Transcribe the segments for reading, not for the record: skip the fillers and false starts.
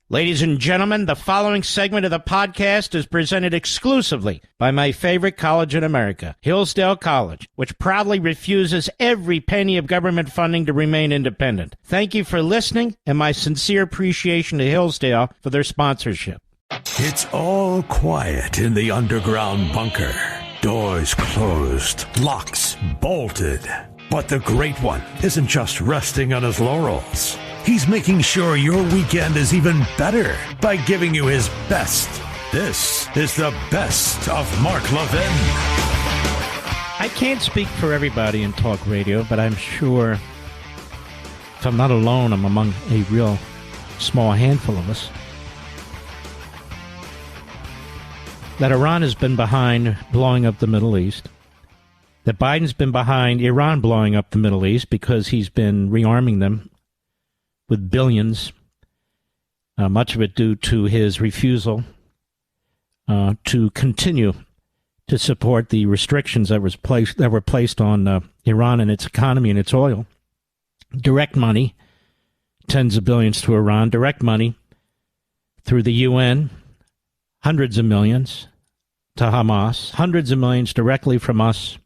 Ladies and gentlemen, the following segment of the podcast is presented exclusively by my favorite college in America, Hillsdale College, which proudly refuses every penny of government funding to remain independent. Thank you for listening, and my sincere appreciation to Hillsdale for their sponsorship. It's all quiet in the underground bunker. Doors closed, locks bolted. But the Great One isn't just resting on his laurels. He's making sure your weekend is even better by giving you his best. This is the best of Mark Levin. I can't speak for everybody in talk radio, but I'm sure if I'm not alone, I'm among a real small handful of us, that Iran has been behind blowing up the Middle East, that Biden's been behind Iran blowing up the Middle East because he's been rearming them with billions, much of it due to his refusal to continue to support the restrictions that were placed on Iran and its economy and its oil. Direct money, tens of billions to Iran, direct money through the UN, hundreds of millions to Hamas, hundreds of millions directly from us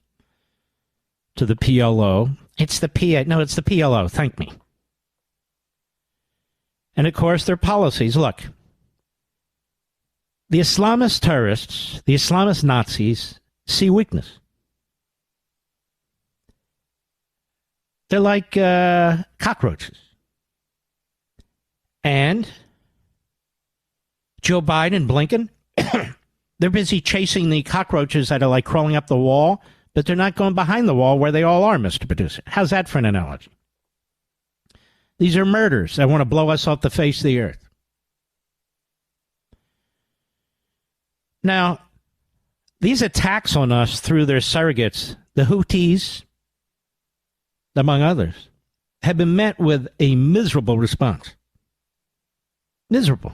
to the PLO. It's the PLO, thank me. And, of course, their policies. Look, the Islamist terrorists, the Islamist Nazis, see weakness. They're like cockroaches. And Joe Biden and Blinken, they're busy chasing the cockroaches that are like crawling up the wall, but they're not going behind the wall where they all are, Mr. Producer. How's that for an analogy? These are murders that want to blow us off the face of the earth. Now, these attacks on us through their surrogates, the Houthis, among others, have been met with a miserable response. Miserable.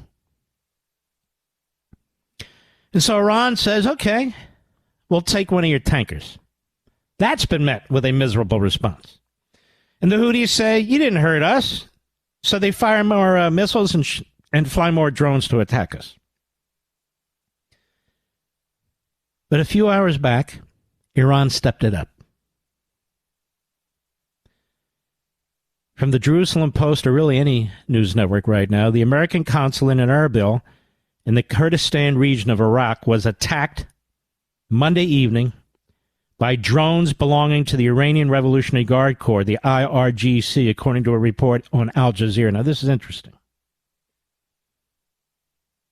And so Iran says, okay, we'll take one of your tankers. That's been met with a miserable response. And the Houthis say, you didn't hurt us. So they fire more missiles and fly more drones to attack us. But a few hours back, Iran stepped it up. From the Jerusalem Post, or really any news network right now, the American consulate in Erbil in the Kurdistan region of Iraq was attacked Monday evening by drones belonging to the Iranian Revolutionary Guard Corps, the IRGC, according to a report on Al Jazeera. Now, this is interesting.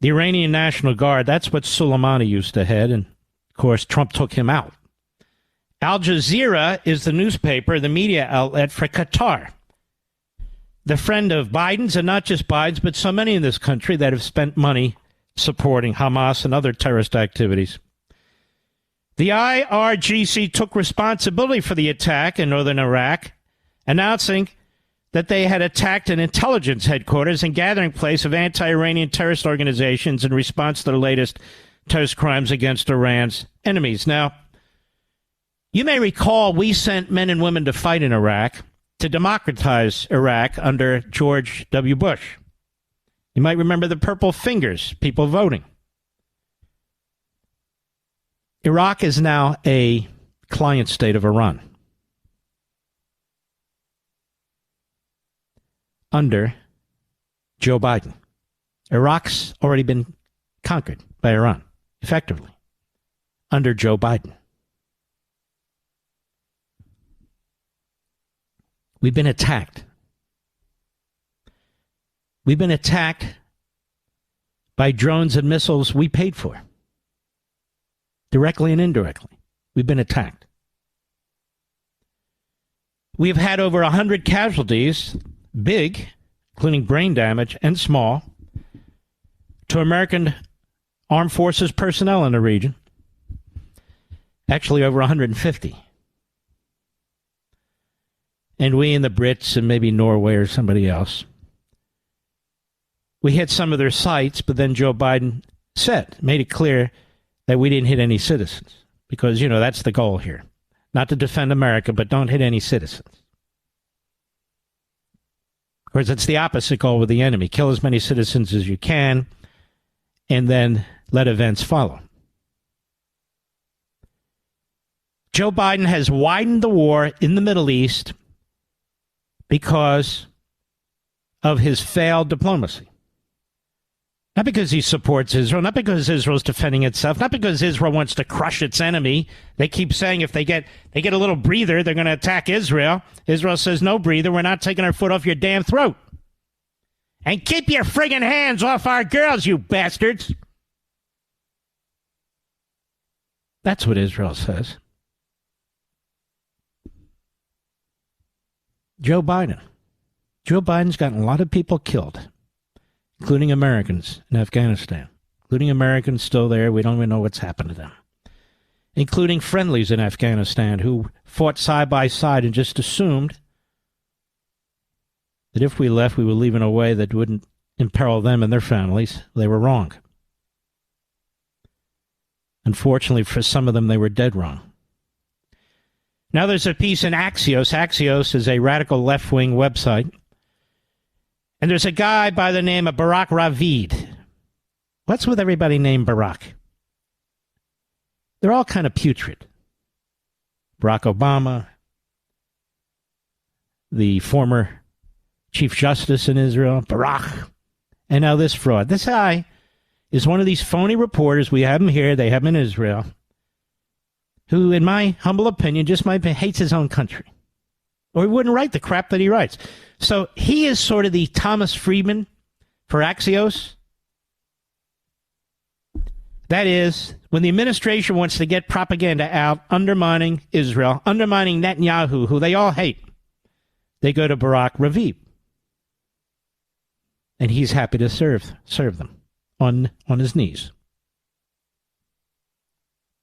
The Iranian National Guard, that's what Soleimani used to head, and, of course, Trump took him out. Al Jazeera is the newspaper, the media outlet for Qatar, the friend of Biden's, and not just Biden's, but so many in this country that have spent money supporting Hamas and other terrorist activities. The IRGC took responsibility for the attack in northern Iraq, announcing that they had attacked an intelligence headquarters and gathering place of anti-Iranian terrorist organizations in response to the latest terrorist crimes against Iran's enemies. Now, you may recall we sent men and women to fight in Iraq to democratize Iraq under George W. Bush. You might remember the purple fingers, people voting. Iraq is now a client state of Iran under Joe Biden. Iraq's already been conquered by Iran, effectively, under Joe Biden. We've been attacked. We've been attacked by drones and missiles we paid for. Directly and indirectly, we've been attacked. We've had over 100 casualties, big, including brain damage, and small, to American armed forces personnel in the region. Actually, over 150. And we and the Brits and maybe Norway or somebody else, we hit some of their sites, but then Joe Biden made it clear that we didn't hit any citizens. Because, you know, that's the goal here. Not to defend America, but don't hit any citizens. course, it's the opposite goal with the enemy. Kill as many citizens as you can, and then let events follow. Joe Biden has widened the war in the Middle East because of his failed diplomacy. Not because he supports Israel, not because Israel's defending itself, not because Israel wants to crush its enemy. They keep saying if they get a little breather, they're going to attack Israel. Israel says, no breather, we're not taking our foot off your damn throat. And keep your friggin' hands off our girls, you bastards. That's what Israel says. Joe Biden's gotten a lot of people killed, including Americans in Afghanistan, including Americans still there. We don't even know what's happened to them, including friendlies in Afghanistan who fought side by side and just assumed that if we left, we would leave in a way that wouldn't imperil them and their families. They were wrong. Unfortunately, for some of them, they were dead wrong. Now there's a piece in Axios. Axios is a radical left-wing website. And there's a guy by the name of Barack Ravid. What's with everybody named Barack? They're all kind of putrid. Barack Obama, the former Chief Justice in Israel, Barack, and now this fraud. This guy is one of these phony reporters. We have him here. They have him in Israel, who, in my humble opinion, just hates his own country. Or he wouldn't write the crap that he writes. So he is sort of the Thomas Friedman for Axios. That is, when the administration wants to get propaganda out undermining Israel, undermining Netanyahu, who they all hate, they go to Barack Ravid. And he's happy to serve them on his knees.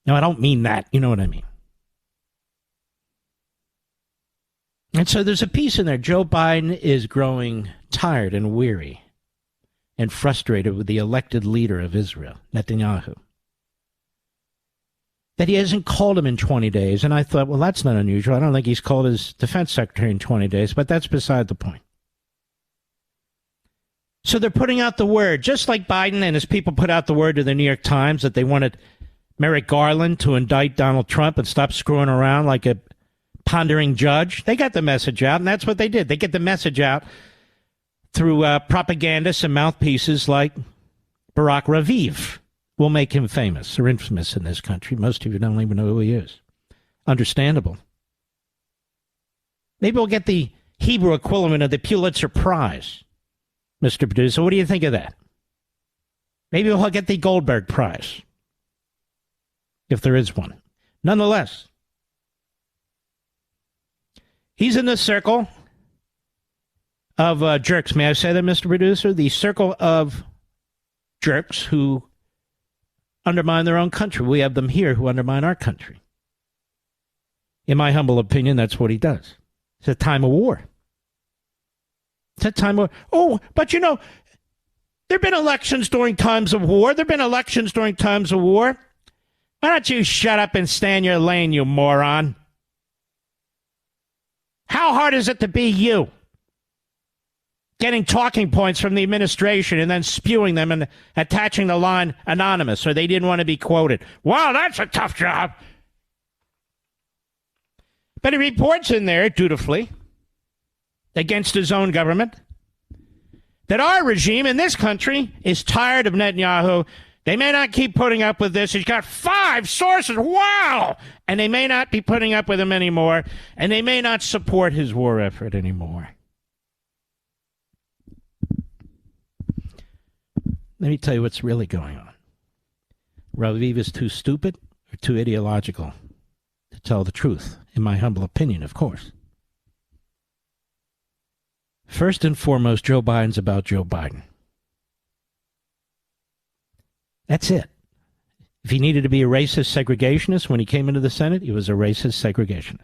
Now, I don't mean that. You know what I mean. And so there's a piece in there. Joe Biden is growing tired and weary and frustrated with the elected leader of Israel, Netanyahu. That he hasn't called him in 20 days. And I thought, well, that's not unusual. I don't think he's called his defense secretary in 20 days, but that's beside the point. So they're putting out the word, just like Biden and his people put out the word to the New York Times that they wanted Merrick Garland to indict Donald Trump and stop screwing around like a pondering judge. They got the message out, and that's what they did. They get the message out through propagandists and mouthpieces like Barack Ravid. Will make him famous or infamous in this country. Most of you don't even know who he is. Understandable. Maybe we'll get the Hebrew equivalent of the Pulitzer Prize, Mr. Producer. What do you think of that? Maybe we'll get the Goldberg Prize, if there is one. Nonetheless, he's in the circle of jerks. May I say that, Mr. Producer? The circle of jerks who undermine their own country. We have them here who undermine our country. In my humble opinion, that's what he does. It's a time of war. It's a time of... Oh, but you know, there have been elections during times of war. There have been elections during times of war. Why don't you shut up and stay in your lane, you moron? How hard is it to be you? Getting talking points from the administration and then spewing them and attaching the line anonymous, or they didn't want to be quoted. Wow, that's a tough job. But he reports in there, dutifully, against his own government, that our regime in this country is tired of Netanyahu. They may not keep putting up with this. He's got 5 sources. Wow! And they may not be putting up with him anymore, and they may not support his war effort anymore. Let me tell you what's really going on. Raviv is too stupid or too ideological to tell the truth, in my humble opinion, of course. First and foremost, Joe Biden's about Joe Biden. That's it. If he needed to be a racist segregationist when he came into the Senate, he was a racist segregationist.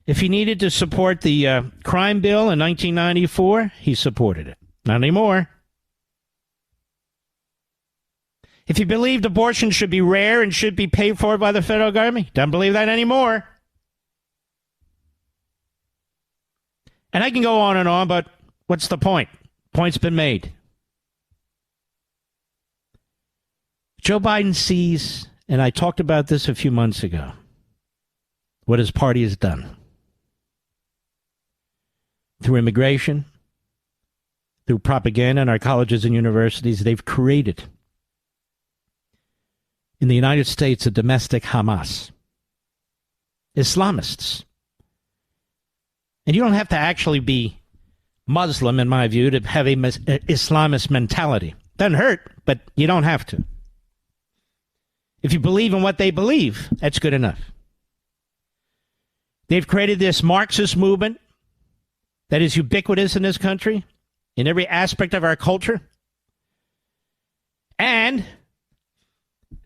If he needed to support the crime bill in 1994, he supported it. Not anymore. If he believed abortion should be rare and should be paid for by the federal government, he doesn't believe that anymore. And I can go on and on, but What's the point? Point's been made. Joe Biden sees, and I talked about this a few months ago, what his party has done. Through immigration, through propaganda in our colleges and universities, they've created in the United States a domestic Hamas. Islamists. And you don't have to actually be Muslim, in my view, to have a Islamist mentality. Doesn't hurt, but you don't have to. If you believe in what they believe, that's good enough. They've created this Marxist movement that is ubiquitous in this country, in every aspect of our culture. And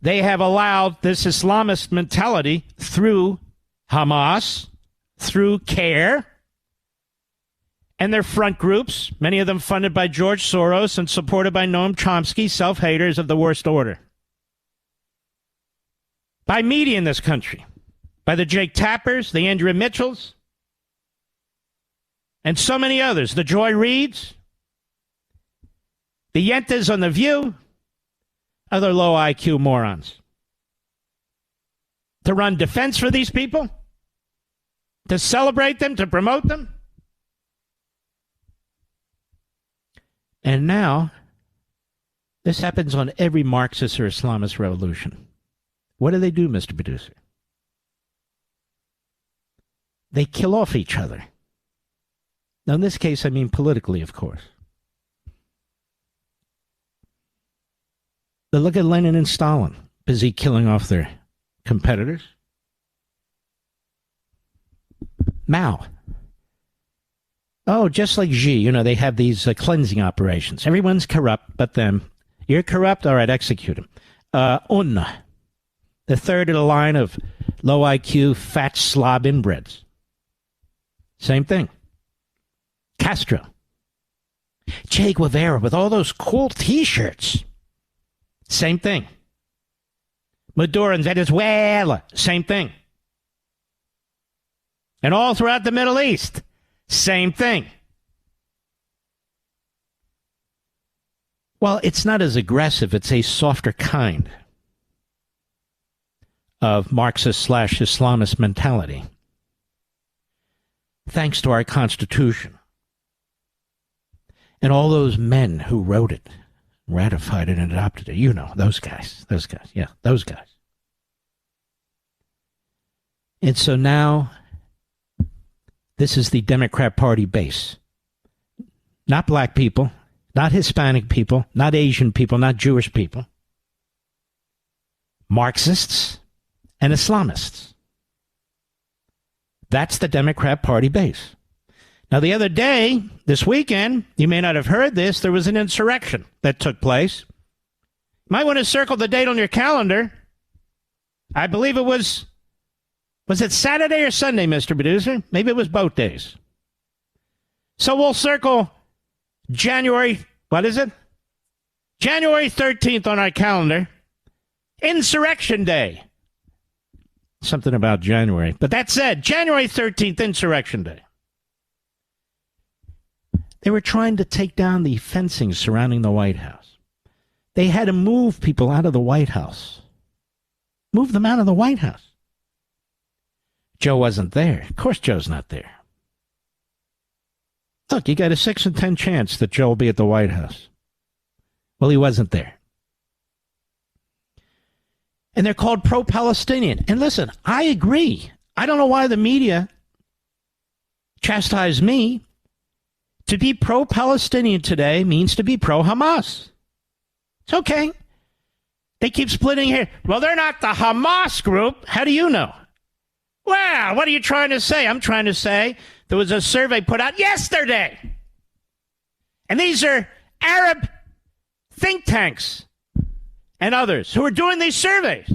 they have allowed this Islamist mentality through Hamas, through CARE, and their front groups, many of them funded by George Soros and supported by Noam Chomsky, self-haters of the worst order. By media in this country, by the Jake Tappers, the Andrea Mitchells, and so many others, the Joy Reids, the Yentas on The View, other low IQ morons. To run defense for these people? To celebrate them? To promote them? And now, this happens on every Marxist or Islamist revolution. What do they do, Mr. Producer? They kill off each other. Now, in this case, I mean politically, of course. But look at Lenin and Stalin, busy killing off their competitors. Mao. Oh, just like Xi, they have these cleansing operations. Everyone's corrupt but them. You're corrupt? All right, execute him. Un, the third in the line of low IQ, fat slob inbreds. Same thing. Castro. Che Guevara with all those cool T-shirts. Same thing. Maduro in Venezuela. Same thing. And all throughout the Middle East. Same thing. Well, it's not as aggressive. It's a softer kind of Marxist/Islamist mentality. Thanks to our Constitution. And all those men who wrote it, ratified it, and adopted it. Those guys. Yeah, those guys. And so now, this is the Democrat Party base. Not black people, not Hispanic people, not Asian people, not Jewish people. Marxists and Islamists. That's the Democrat Party base. Now, the other day, this weekend, you may not have heard this, there was an insurrection that took place. You might want to circle the date on your calendar. I believe it was it Saturday or Sunday, Mr. Producer? Maybe it was both days. So we'll circle January 13th on our calendar. Insurrection Day. Something about January. But that said, January 13th, Insurrection Day. They were trying to take down the fencing surrounding the White House. They had to move people out of the White House. Move them out of the White House. Joe wasn't there. Of course Joe's not there. Look, you got a 6 in 10 chance that Joe will be at the White House. Well, he wasn't there. And they're called pro-Palestinian. And listen, I agree. I don't know why the media chastise me. To be pro-Palestinian today means to be pro-Hamas. It's okay. They keep splitting here. Well, they're not the Hamas group. How do you know? Well, what are you trying to say? I'm trying to say there was a survey put out yesterday. And these are Arab think tanks and others who are doing these surveys.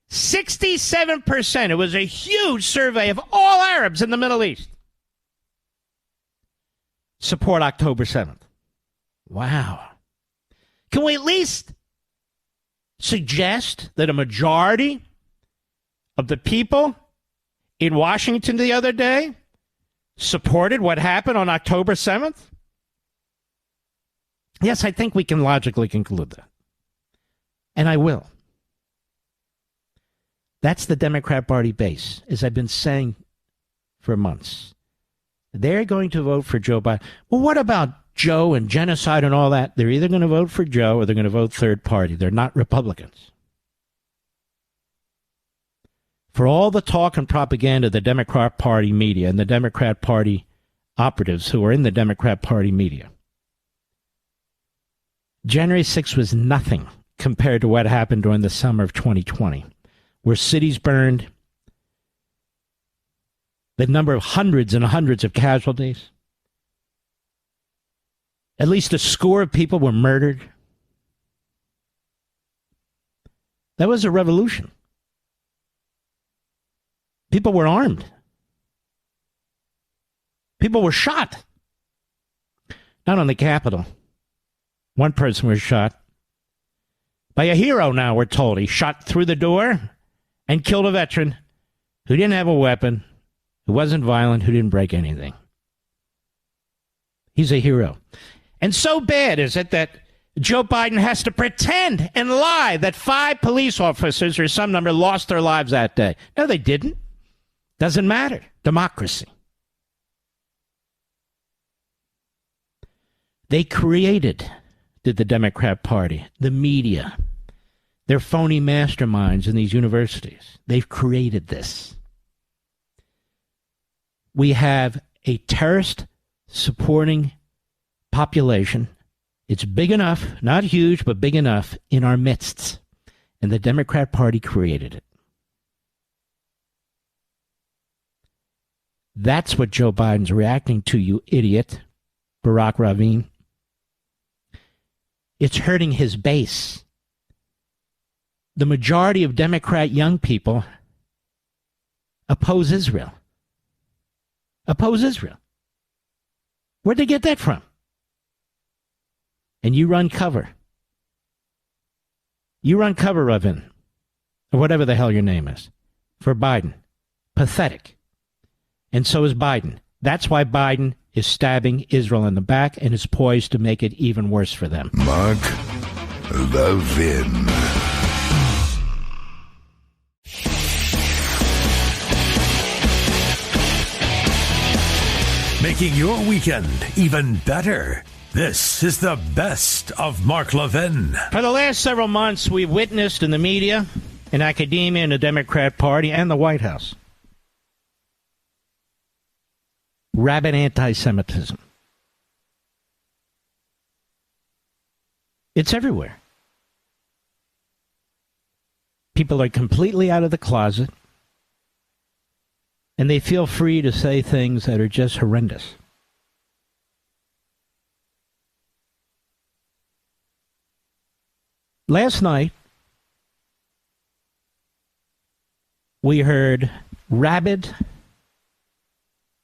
67%. It was a huge survey of all Arabs in the Middle East. Support October 7th. Wow. Can we at least suggest that a majority of the people in Washington the other day supported what happened on October 7th? Yes, I think we can logically conclude that. And I will. That's the Democrat Party base, as I've been saying for months. They're going to vote for Joe Biden. Well, what about Joe and genocide and all that? They're either going to vote for Joe or they're going to vote third party. They're not Republicans. For all the talk and propaganda of the Democrat Party media and the Democrat Party operatives who are in the Democrat Party media, January 6th was nothing compared to what happened during the summer of 2020, where cities burned, the number of hundreds and hundreds of casualties. At least a score of people were murdered. That was a revolution. People were armed. People were shot. Not on the Capitol. One person was shot by a hero now, we're told. He shot through the door and killed a veteran who didn't have a weapon, who wasn't violent, who didn't break anything. He's a hero. And so bad is it that Joe Biden has to pretend and lie that 5 police officers or some number lost their lives that day. No, they didn't. Doesn't matter. Democracy. They created, did the Democrat Party, the media. They're phony masterminds in these universities. They've created this. We have a terrorist supporting population. It's big enough, not huge, but big enough in our midst. And the Democrat Party created it. That's what Joe Biden's reacting to, you idiot, Barack Levin. It's hurting his base. The majority of Democrat young people oppose Israel. Oppose Israel. Where'd they get that from? And you run cover. You run cover, Levin, or whatever the hell your name is, for Biden. Pathetic. And so is Biden. That's why Biden is stabbing Israel in the back and is poised to make it even worse for them. Mark Levin. Making your weekend even better. This is the best of Mark Levin. For the last several months, we've witnessed in the media, in academia, in the Democrat Party, and the White House, rabid anti-Semitism. It's everywhere. People are completely out of the closet, and they feel free to say things that are just horrendous. Last night, we heard rabid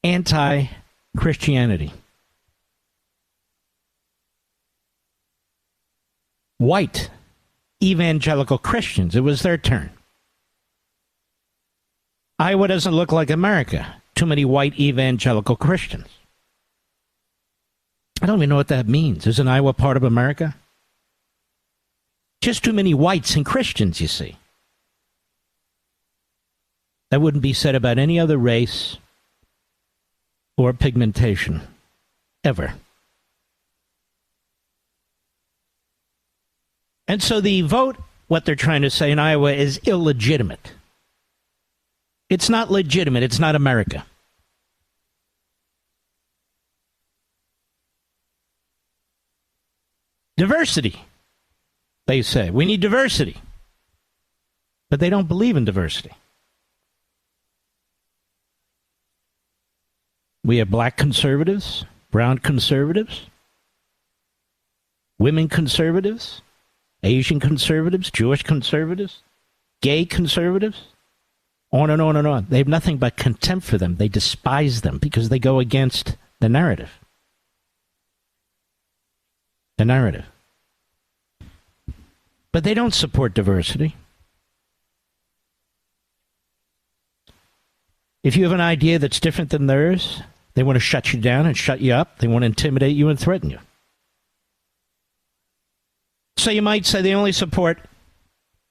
anti-Christianity. White evangelical Christians. It was their turn. Iowa doesn't look like America. Too many white evangelical Christians. I don't even know what that means. Isn't Iowa part of America? Just too many whites and Christians, you see. That wouldn't be said about any other race or pigmentation, ever. And so the vote, what they're trying to say in Iowa, is illegitimate. It's not legitimate. It's not America. Diversity, they say. We need diversity. But they don't believe in diversity. We have black conservatives, brown conservatives, women conservatives, Asian conservatives, Jewish conservatives, gay conservatives, on and on and on. They have nothing but contempt for them. They despise them because they go against the narrative. The narrative. But they don't support diversity. If you have an idea that's different than theirs, They want to shut you down and shut you up. They want to intimidate you and threaten you. So you might say they only support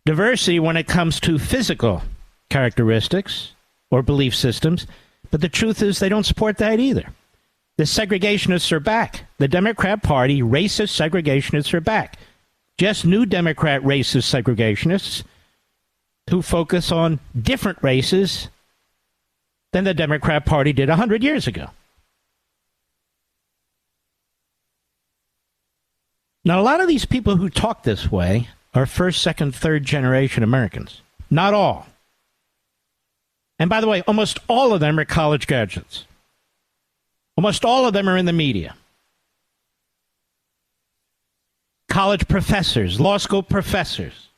diversity when it comes to physical characteristics or belief systems, but the truth is they don't support that either. The segregationists are back. The Democrat Party, racist segregationists are back. Just new Democrat racist segregationists who focus on different races than the Democrat Party did 100 years ago. Now, a lot of these people who talk this way are first, second, third generation Americans. Not all. And by the way, almost all of them are college graduates. Almost all of them are in the media. College professors, law school professors.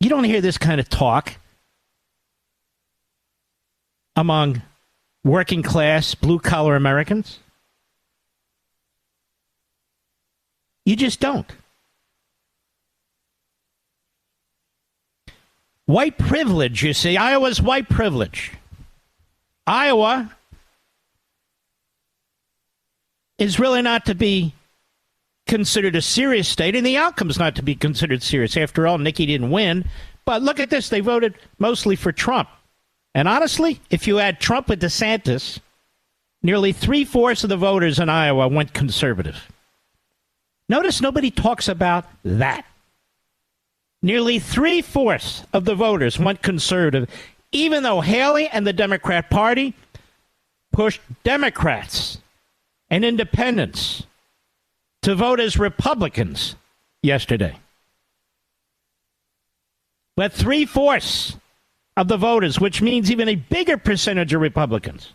You don't hear this kind of talk among working class, blue-collar Americans. You just don't. White privilege, you see. Iowa's white privilege. Iowa is really not to be considered a serious state, and the outcome's not to be considered serious. After all, Nikki didn't win. But look at this. They voted mostly for Trump. And honestly, if you add Trump with DeSantis, nearly 3/4 of the voters in Iowa went conservative. Notice nobody talks about that. Nearly 3/4 of the voters went conservative, even though Haley and the Democrat Party pushed Democrats and independents to vote as Republicans yesterday. But 3/4 of the voters, which means even a bigger percentage of Republicans,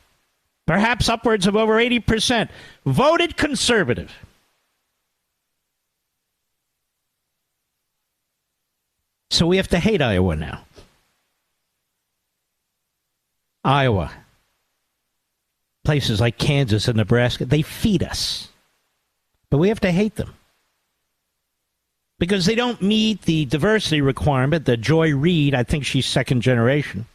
perhaps upwards of over 80%, voted conservative. So we have to hate Iowa now. Iowa, places like Kansas and Nebraska, they feed us. But we have to hate them. Because they don't meet the diversity requirement that Joy Reid, I think she's second generation,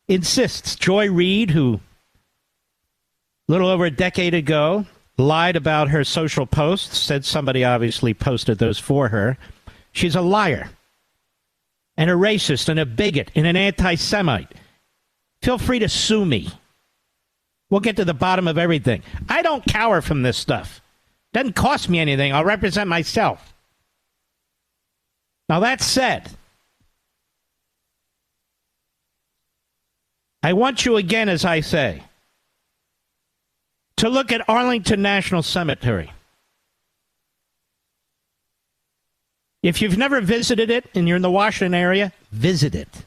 insists. Joy Reid, who a little over a decade ago lied about her social posts, said somebody obviously posted those for her. She's a liar and a racist and a bigot and an anti-Semite. Feel free to sue me. We'll get to the bottom of everything. I don't cower from this stuff. Doesn't cost me anything. I'll represent myself. Now, that said, I want you again, as I say, to look at Arlington National Cemetery. If you've never visited it and you're in the Washington area, visit it.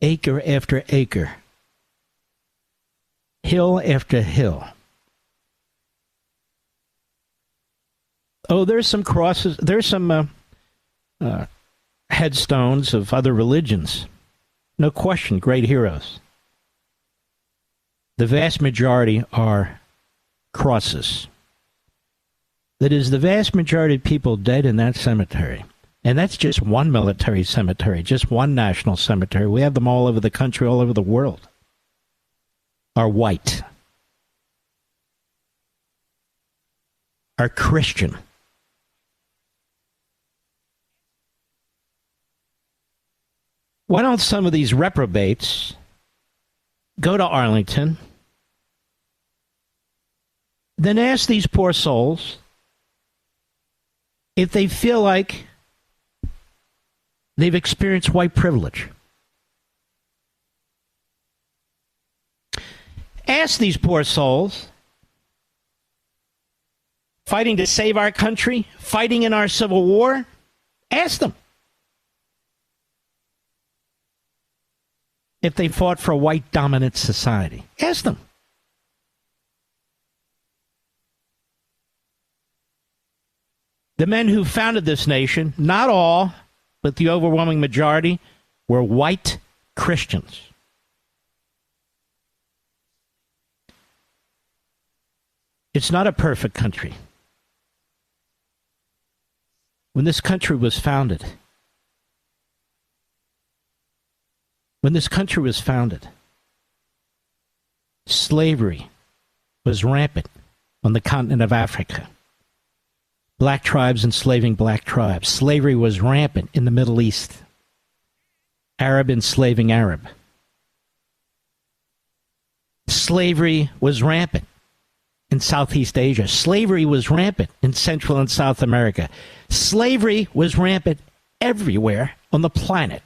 Acre after acre. Hill after hill. Oh, there's some crosses. There's some headstones of other religions. No question, great heroes. The vast majority are crosses. That is, the vast majority of people dead in that cemetery. And that's just one military cemetery, just one national cemetery. We have them all over the country, all over the world. Are white. Are Christian. Why don't some of these reprobates go to Arlington, then ask these poor souls if they feel like they've experienced white privilege? Ask these poor souls, fighting to save our country, fighting in our Civil War, ask them if they fought for a white dominant society. Ask them. The men who founded this nation, not all, but the overwhelming majority, were white Christians. It's not a perfect country. When this country was founded, Slavery was rampant on the continent of Africa. Black tribes enslaving black tribes. Slavery was rampant in the Middle East. Arab enslaving Arab. Slavery was rampant in Southeast Asia. Slavery was rampant in Central and South America. Slavery was rampant everywhere on the planet.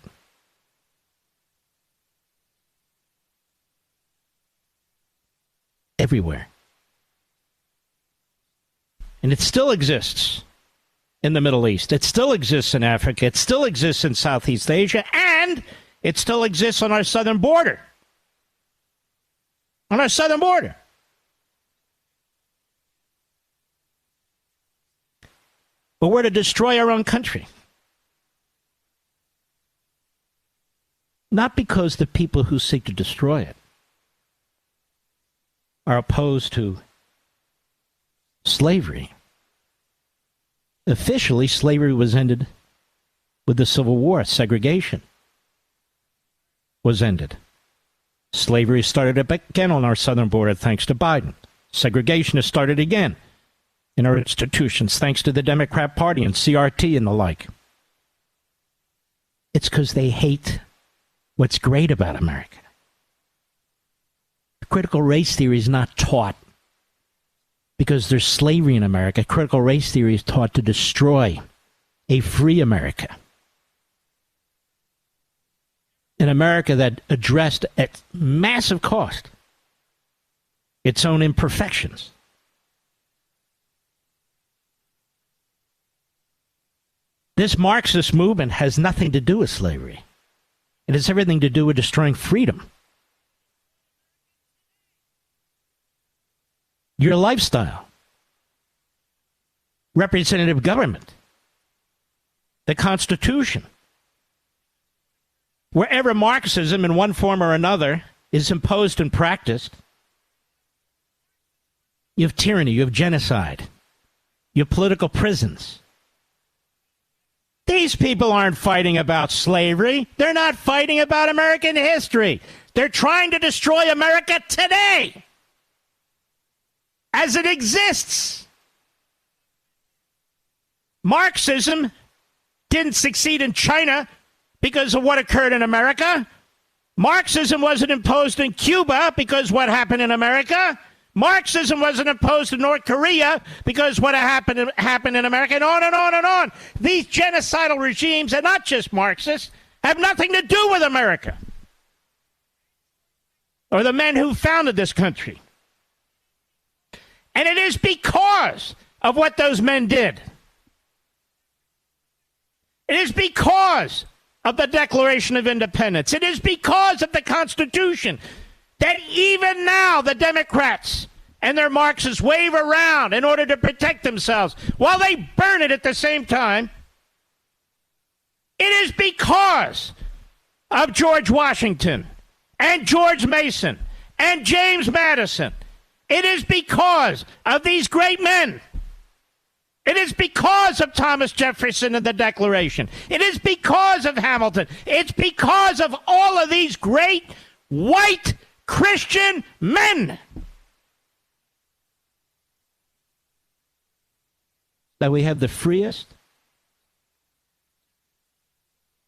Everywhere. And it still exists in the Middle East. It still exists in Africa. It still exists in Southeast Asia. And it still exists on our southern border. On our southern border. But we're to destroy our own country. Not because the people who seek to destroy it are opposed to slavery. Officially, slavery was ended with the Civil War. Segregation was ended. Slavery started up again on our southern border thanks to Biden. Segregation has started again in our institutions thanks to the Democrat Party and CRT and the like. It's because they hate what's great about America. Critical race theory is not taught because there's slavery in America. Critical race theory is taught to destroy a free America. An America that addressed at massive cost its own imperfections. This Marxist movement has nothing to do with slavery. It has everything to do with destroying freedom. Your lifestyle. Representative government. The Constitution. Wherever Marxism in one form or another is imposed and practiced, you have tyranny, you have genocide, you have political prisons. These people aren't fighting about slavery. They're not fighting about American history. They're trying to destroy America today as it exists. Marxism didn't succeed in China because of what occurred in America. Marxism wasn't imposed in Cuba because what happened in America. Marxism wasn't imposed in North Korea because what happened in America, and on and on and on. These genocidal regimes, and not just Marxists, have nothing to do with America or the men who founded this country. And it is because of what those men did. It is because of the Declaration of Independence. It is because of the Constitution that even now the Democrats and their Marxists wave around in order to protect themselves while they burn it at the same time. It is because of George Washington and George Mason and James Madison. It is because of these great men. It is because of Thomas Jefferson and the Declaration. It is because of Hamilton. It's because of all of these great white Christian men that we have the freest,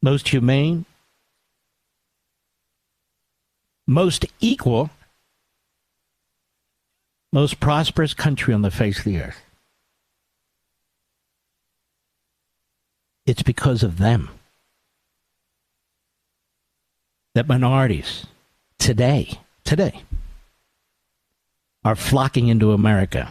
most humane, most equal, most prosperous country on the face of the earth. It's because of them that minorities today are flocking into America,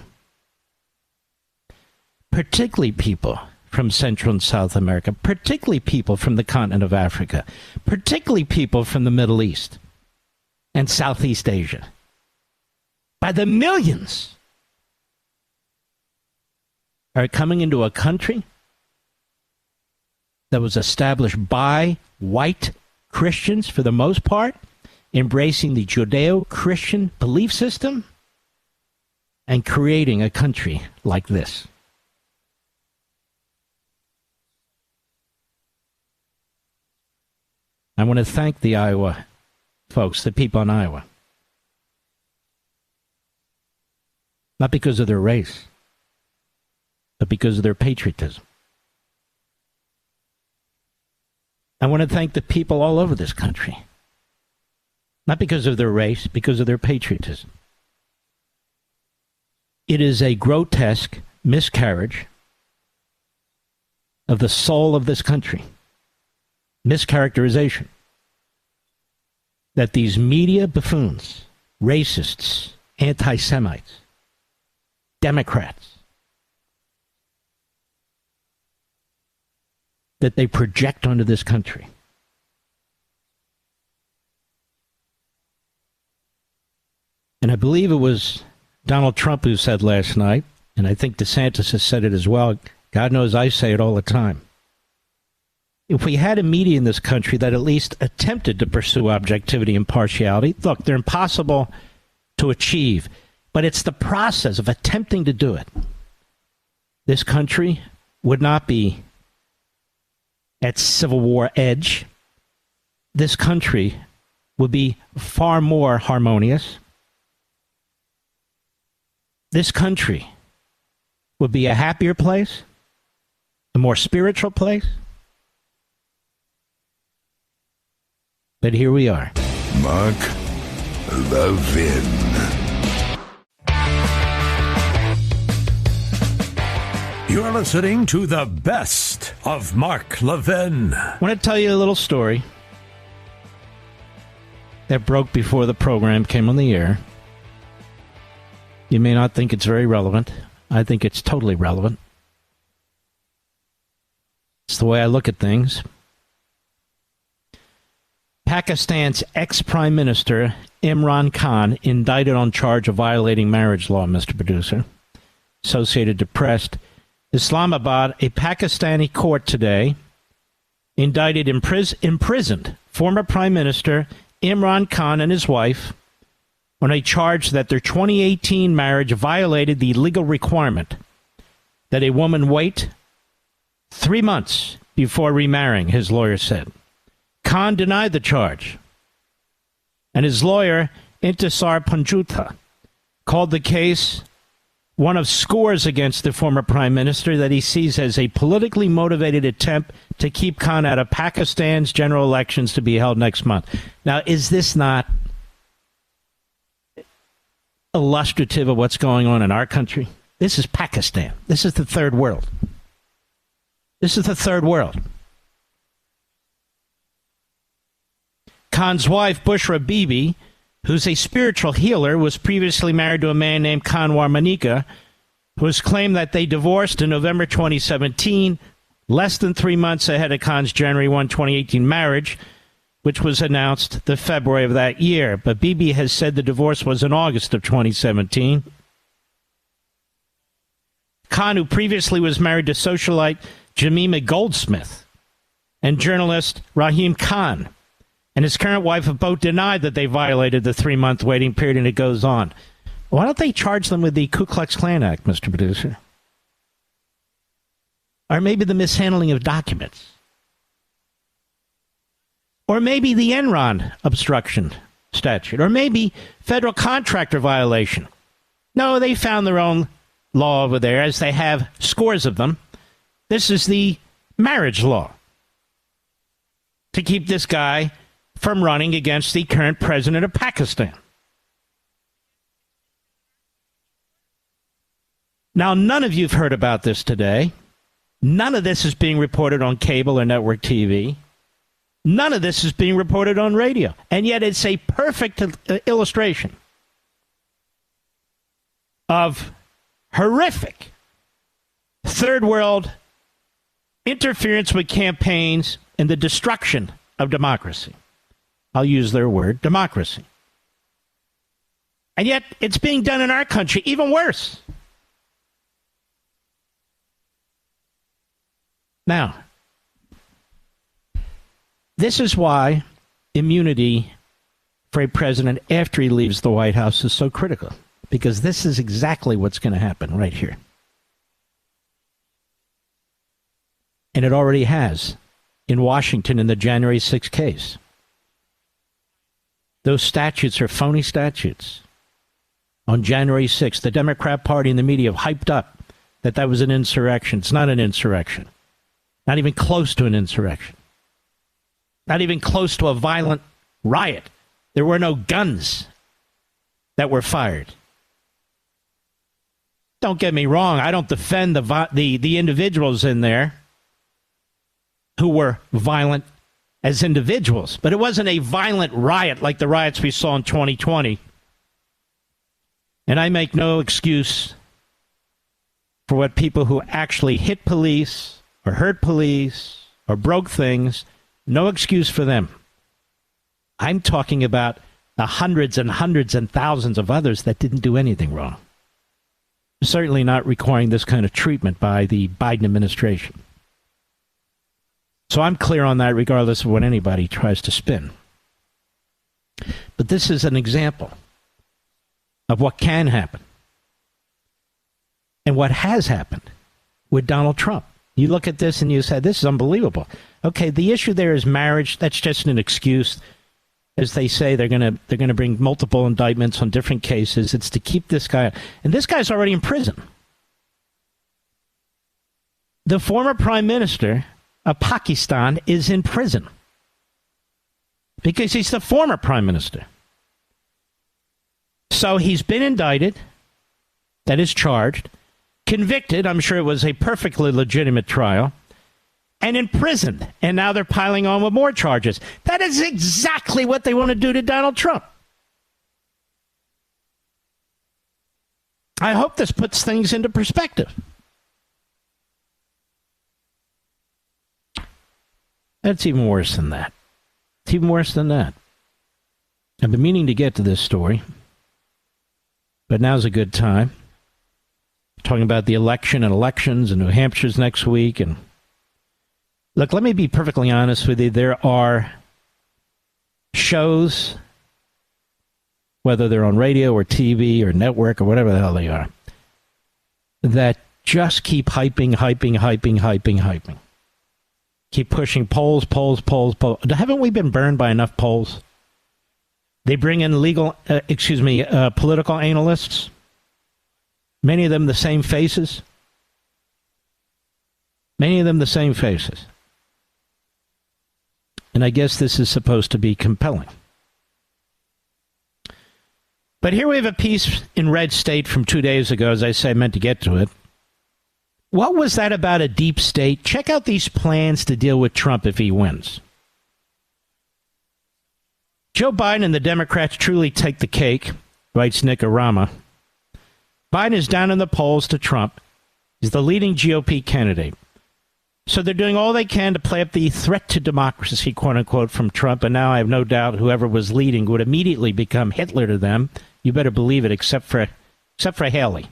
particularly people from Central and South America, particularly people from the continent of Africa, particularly people from the Middle East and Southeast Asia. By the millions are coming into a country that was established by white Christians for the most part, embracing the Judeo-Christian belief system and creating a country like this. I want to thank the Iowa folks, the people in Iowa. not because of their race, but because of their patriotism. I want to thank the people all over this country, not because of their race, because of their patriotism. It is a grotesque miscarriage of the soul of this country, mischaracterization, that these media buffoons, racists, anti-Semites, Democrats, that they project onto this country. And I believe it was Donald Trump who said last night, and I think DeSantis has said it as well, God knows I say it all the time, if we had a media in this country that at least attempted to pursue objectivity and impartiality, look, they're impossible to achieve, but it's the process of attempting to do it. This country would not be at Civil War edge. This country would be far more harmonious. This country would be a happier place, a more spiritual place. But here we are. Mark Levin. You're listening to the best of Mark Levin. I want to tell you a little story that broke before the program came on the air. You may not think it's very relevant. I think it's totally relevant. It's the way I look at things. Pakistan's ex-Prime Minister Imran Khan indicted on charge of violating marriage law, Mr. Producer. Associated Press. Islamabad, a Pakistani court today indicted imprisoned former Prime Minister Imran Khan and his wife on a charge that their 2018 marriage violated the legal requirement that a woman wait 3 months before remarrying, his lawyer said. Khan denied the charge, and his lawyer, Intisar Panjutha, called the case one of scores against the former prime minister that he sees as a politically motivated attempt to keep Khan out of Pakistan's general elections to be held next month. Now, is this not illustrative of what's going on in our country? This is Pakistan. This is the third world. This is the third world. Khan's wife, Bushra Bibi, who's a spiritual healer, was previously married to a man named Kanwar Manika, who has claimed that they divorced in November 2017, less than 3 months ahead of Khan's January 1, 2018 marriage, which was announced the February of that year. But Bibi has said the divorce was in August of 2017. Khan, who previously was married to socialite Jemima Goldsmith and journalist Rahim Khan, and his current wife have both denied that they violated the 3-month waiting period, and it goes on. Why don't they charge them with the Ku Klux Klan Act, Mr. Producer? Or maybe the mishandling of documents? Or maybe the Enron obstruction statute? Or maybe federal contractor violation? No, they found their own law over there, as they have scores of them. This is the marriage law to keep this guy from running against the current president of Pakistan. Now, none of you have heard about this today. None of this is being reported on cable or network TV. None of this is being reported on radio. And yet it's a perfect illustration of horrific third world interference with campaigns and the destruction of democracy. I'll use their word, democracy. And yet it's being done in our country, even worse. Now, this is why immunity for a president after he leaves the White House is so critical, because this is exactly what's going to happen right here. And it already has in Washington in the January 6th case. Those statutes are phony statutes. on January 6th. The Democrat Party and the media have hyped up that that was an insurrection. It's not an insurrection. Not even close to an insurrection. Not even close to a violent riot. There were no guns that were fired. Don't get me wrong. I don't defend the individuals in there who were violent as individuals. But it wasn't a violent riot like the riots we saw in 2020. And I make no excuse for what people who actually hit police or hurt police or broke things, no excuse for them. I'm talking about the hundreds and hundreds and thousands of others that didn't do anything wrong. Certainly not requiring this kind of treatment by the Biden administration. So I'm clear on that regardless of what anybody tries to spin. But this is an example of what can happen and what has happened with Donald Trump. You look at this and you say, this is unbelievable. Okay, the issue there is marriage. That's just an excuse. As they say, they're going to bring multiple indictments on different cases. It's to keep this guy. And this guy's already in prison. The former prime minister of Pakistan is in prison because he's the former prime minister. So he's been indicted, that is charged, convicted. I'm sure it was a perfectly legitimate trial. And imprisoned. And now they're piling on with more charges. That is exactly what they want to do to Donald Trump. I hope this puts things into perspective. That's even worse than that. It's even worse than that. I've been meaning to get to this story, but now's a good time. Talking about the election and elections and New Hampshire's next week. And look, let me be perfectly honest with you. There are shows, whether they're on radio or TV or network or whatever the hell they are, that just keep hyping. Keep pushing polls. Haven't we been burned by enough polls? They bring in political analysts. Many of them the same faces. And I guess this is supposed to be compelling. But here we have a piece in Red State from 2 days ago. As I say, I meant to get to it. What was that about a deep state? Check out these plans to deal with Trump if he wins. Joe Biden and the Democrats truly take the cake, writes Nick Arama. Biden is down in the polls to Trump. He's the leading GOP candidate. So they're doing all they can to play up the threat to democracy, quote unquote, from Trump. And now I have no doubt whoever was leading would immediately become Hitler to them. You better believe it, except for Haley.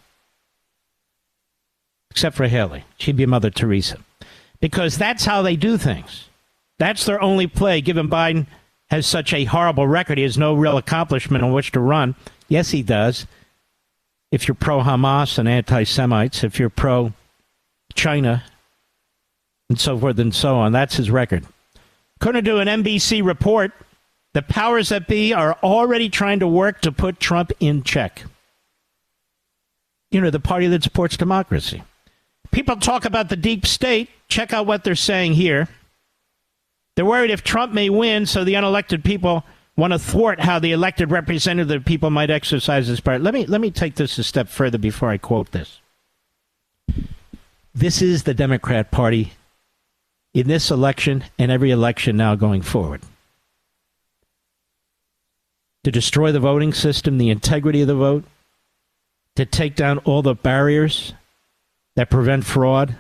Except for Haley. She'd be Mother Teresa. Because that's how they do things. That's their only play, given Biden has such a horrible record. He has no real accomplishment on which to run. Yes, he does. If you're pro-Hamas and anti-Semites, if you're pro-China, and so forth and so on, that's his record. According to an NBC report, the powers that be are already trying to work to put Trump in check. You know, the party that supports democracy. People talk about the deep state. Check out what they're saying here. They're worried if Trump may win, so the unelected people want to thwart how the elected representative people might exercise this power. Let me take this a step further before I quote this. This is the Democrat Party in this election and every election now going forward. To destroy the voting system, the integrity of the vote, to take down all the barriers that prevent fraud,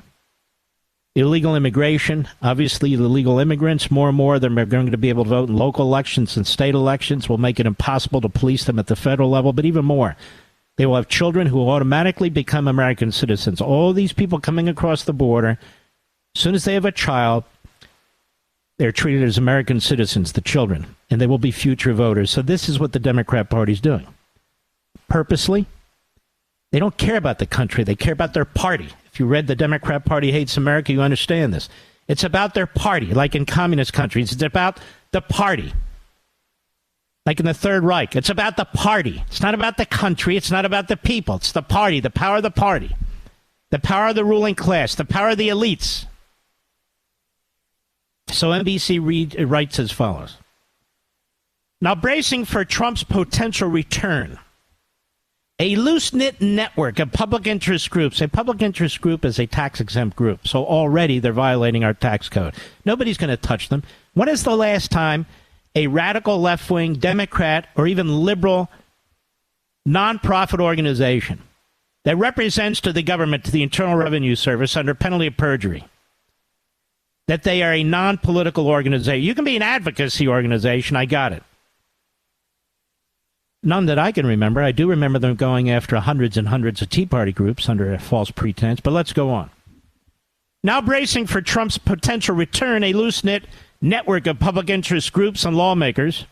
illegal immigration. Obviously, the illegal immigrants, more and more of them are going to be able to vote in local elections and state elections. Will make it impossible to police them at the federal level. But even more, they will have children who will automatically become American citizens. All these people coming across the border, as soon as they have a child, they're treated as American citizens, the children, and they will be future voters. So this is what the Democrat Party is doing. Purposely, they don't care about the country. They care about their party. If you read The Democrat Party Hates America, you understand this. It's about their party, like in communist countries. It's about the party. like in the Third Reich. It's about the party. It's not about the country. It's not about the people. It's the party, the power of the party, the power of the ruling class, the power of the elites. So NBC writes as follows. Now, bracing for Trump's potential return, a loose-knit network of public interest groups. A public interest group is a tax-exempt group, so already they're violating our tax code. Nobody's going to touch them. When is the last time a radical left-wing Democrat or even liberal nonprofit organization that represents to the government, to the Internal Revenue Service, under penalty of perjury, that they are a non-political organization? You can be an advocacy organization. I got it. None that I can remember. I do remember them going after hundreds and hundreds of Tea Party groups under a false pretense, but let's go on. Now bracing for Trump's potential return, a loose-knit network of public interest groups and lawmakers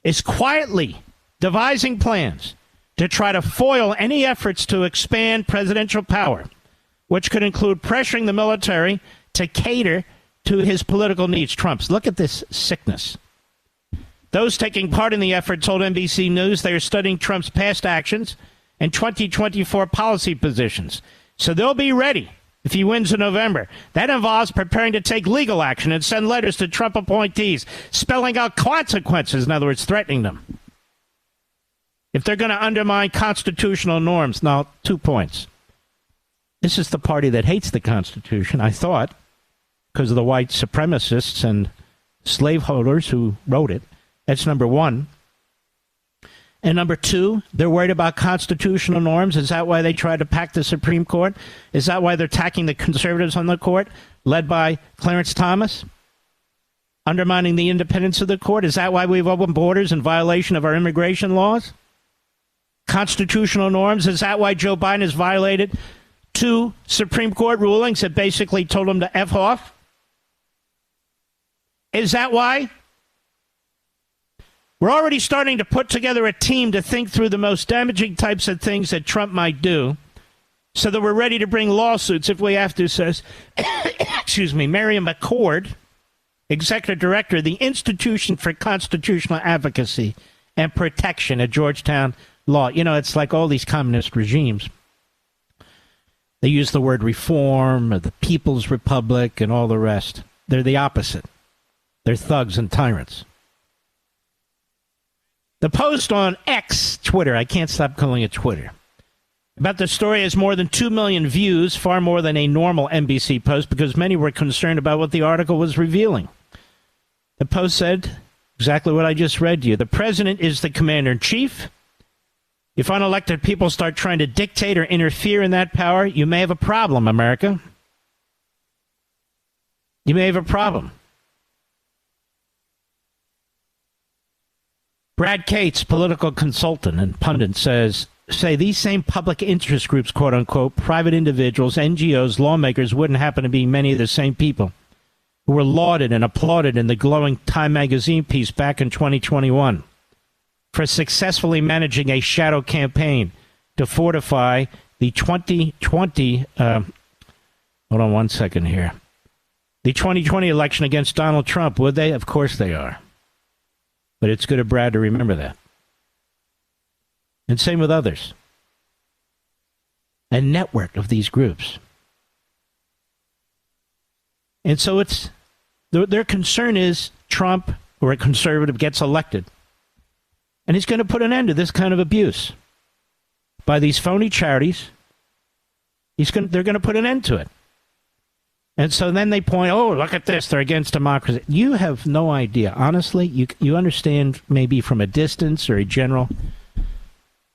is quietly devising plans to try to foil any efforts to expand presidential power, which could include pressuring the military to cater to his political needs. Trump's. Look at this sickness. Those taking part in the effort told NBC News they are studying Trump's past actions and 2024 policy positions. So they'll be ready if he wins in November. That involves preparing to take legal action and send letters to Trump appointees, spelling out consequences, in other words, threatening them, if they're going to undermine constitutional norms. Now, 2 points. This is the party that hates the Constitution, I thought, because of the white supremacists and slaveholders who wrote it. That's number one. And number two, they're worried about constitutional norms. Is that why they tried to pack the Supreme Court? Is that why they're attacking the conservatives on the court, led by Clarence Thomas, undermining the independence of the court? Is that why we've opened borders in violation of our immigration laws? Constitutional norms? Is that why Joe Biden has violated 2 Supreme Court rulings that basically told him to F off? Is that why? We're already starting to put together a team to think through the most damaging types of things that Trump might do so that we're ready to bring lawsuits if we have to, says, excuse me, Miriam McCord, executive director of the Institution for Constitutional Advocacy and Protection at Georgetown Law. You know, it's like all these communist regimes. They use the word reform or the People's Republic and all the rest. They're the opposite. They're thugs and tyrants. The post on X, Twitter, I can't stop calling it Twitter, about the story has more than 2 million views, far more than a normal NBC post, because many were concerned about what the article was revealing. The post said exactly what I just read to you. The president is the commander-in-chief. If unelected people start trying to dictate or interfere in that power, you may have a problem, America. You may have a problem. Brad Cates, political consultant and pundit, say these same public interest groups, quote unquote, private individuals, NGOs, lawmakers, wouldn't happen to be many of the same people who were lauded and applauded in the glowing Time magazine piece back in 2021 for successfully managing a shadow campaign to fortify the 2020, hold on one second here, the 2020 election against Donald Trump. Would they? Of course they are. But it's good of Brad to remember that. And same with others. A network of these groups. And so it's their concern is Trump or a conservative gets elected. And he's going to put an end to this kind of abuse by these phony charities. They're going to put an end to it. And so then they point, oh, look at this, they're against democracy. You have no idea. Honestly, you understand maybe from a distance or a general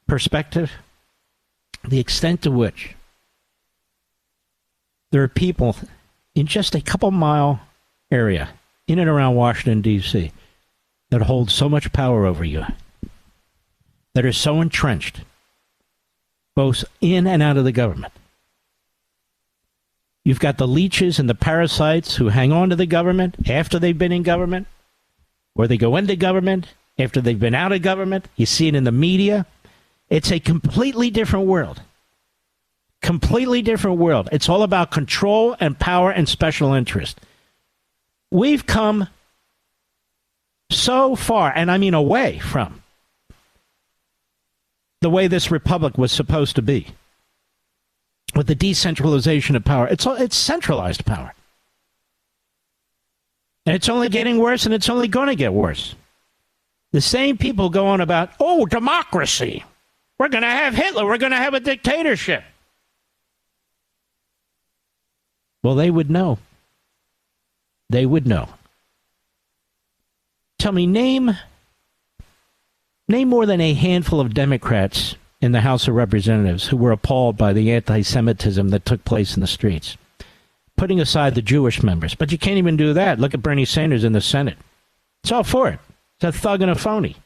perspective the extent to which there are people in just a couple mile area in and around Washington, D.C. that hold so much power over you, that are so entrenched, both in and out of the government. You've got the leeches and the parasites who hang on to the government after they've been in government, or they go into government after they've been out of government. You see it in the media. It's a completely different world. Completely different world. It's all about control and power and special interest. We've come So far, and I mean away from the way this republic was supposed to be, with the decentralization of power. It's centralized power. And it's only getting worse, and it's only going to get worse. The same people go on about, oh, democracy. We're going to have Hitler. We're going to have a dictatorship. Well, they would know. They would know. Tell me, name more than a handful of Democrats in the House of Representatives who were appalled by the anti-Semitism that took place in the streets, putting aside the Jewish members. But you can't even do that. Look at Bernie Sanders in the Senate. It's all for it. It's a thug and a phony.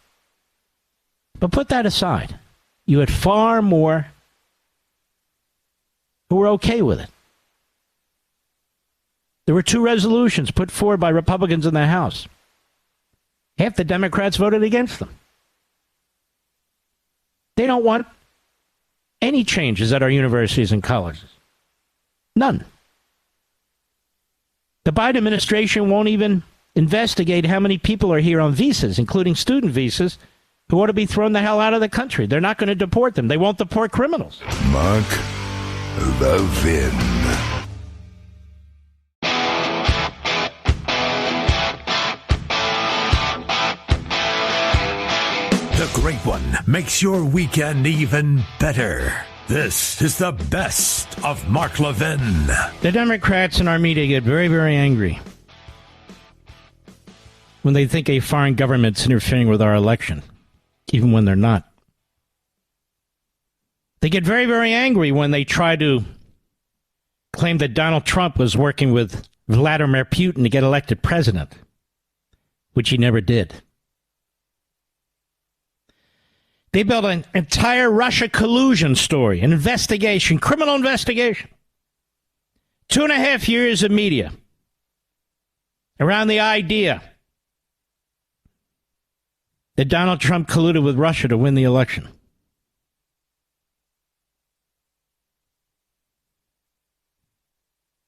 But put that aside. You had far more who were okay with it. There were 2 resolutions put forward by Republicans in the House. Half the Democrats voted against them. They don't want any changes at our universities and colleges. None. The Biden administration won't even investigate how many people are here on visas, including student visas, who ought to be thrown the hell out of the country. They're not going to deport them. They won't deport criminals. Mark Levin. The Great One makes your weekend even better. This is the best of Mark Levin. The Democrats in our media get very, very angry when they think a foreign government's interfering with our election, even when they're not. They get very, very angry when they try to claim that Donald Trump was working with Vladimir Putin to get elected president, which he never did. They built an entire Russia collusion story, an investigation, criminal investigation. 2.5 years of media around the idea that Donald Trump colluded with Russia to win the election.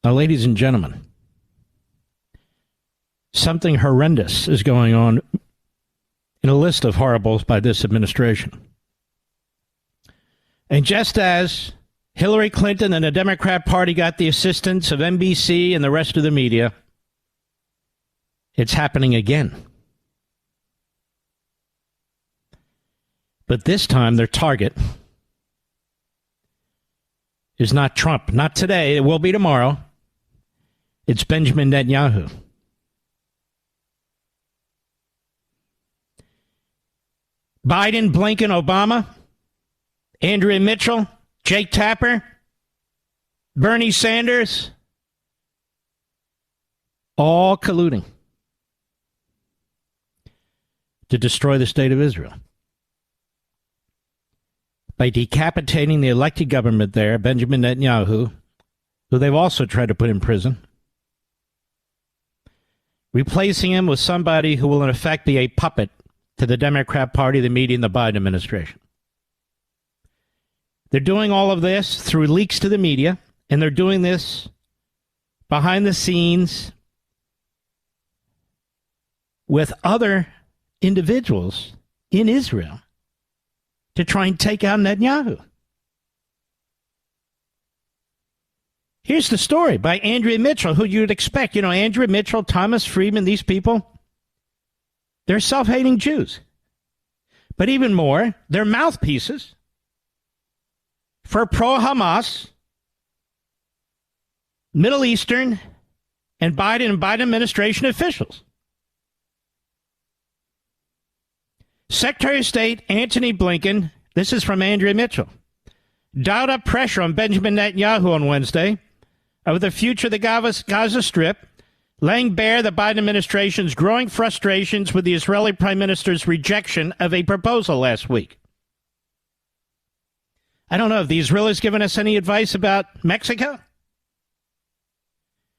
Now, ladies and gentlemen, something horrendous is going on in a list of horribles by this administration. And just as Hillary Clinton and the Democrat Party got the assistance of NBC and the rest of the media, it's happening again. But this time their target is not Trump. Not today. It will be tomorrow. It's Benjamin Netanyahu. Biden, Blinken, Obama, Andrea Mitchell, Jake Tapper, Bernie Sanders, all colluding to destroy the state of Israel by decapitating the elected government there, Benjamin Netanyahu, who they've also tried to put in prison, replacing him with somebody who will in effect be a puppet to the Democrat Party, the media, and the Biden administration. They're doing all of this through leaks to the media, and they're doing this behind the scenes with other individuals in Israel to try and take out Netanyahu. Here's the story by Andrea Mitchell, who you'd expect. You know, Andrea Mitchell, Thomas Friedman, these people, they're self-hating Jews. But even more, they're mouthpieces for pro-Hamas, Middle Eastern, and Biden administration officials. Secretary of State Antony Blinken, this is from Andrea Mitchell, dialed up pressure on Benjamin Netanyahu on Wednesday over the future of the Gaza Strip, laying bare the Biden administration's growing frustrations with the Israeli Prime Minister's rejection of a proposal last week. I don't know if the Israelis given us any advice about Mexico.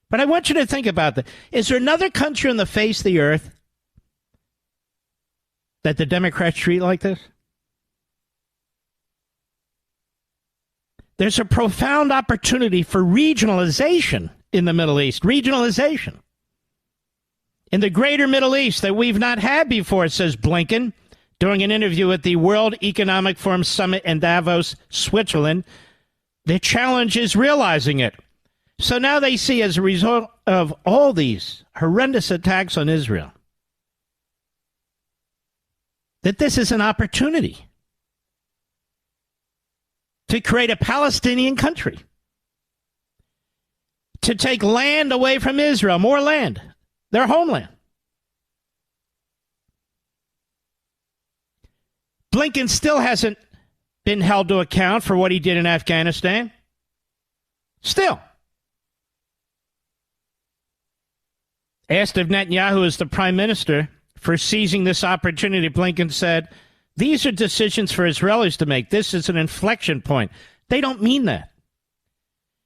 But I want you to think about that. Is there another country on the face of the earth that the Democrats treat like this? There's a profound opportunity for regionalization in the Middle East. Regionalization. in the greater Middle East that we've not had before, says Blinken during an interview at the World Economic Forum Summit in Davos, Switzerland. The challenge is realizing it. So now they see, as a result of all these horrendous attacks on Israel, that this is an opportunity to create a Palestinian country, to take land away from Israel, more land, their homeland. Blinken still hasn't been held to account for what he did in Afghanistan. Still. Asked if Netanyahu is the prime minister for seizing this opportunity, Blinken said, "These are decisions for Israelis to make. This is an inflection point." They don't mean that.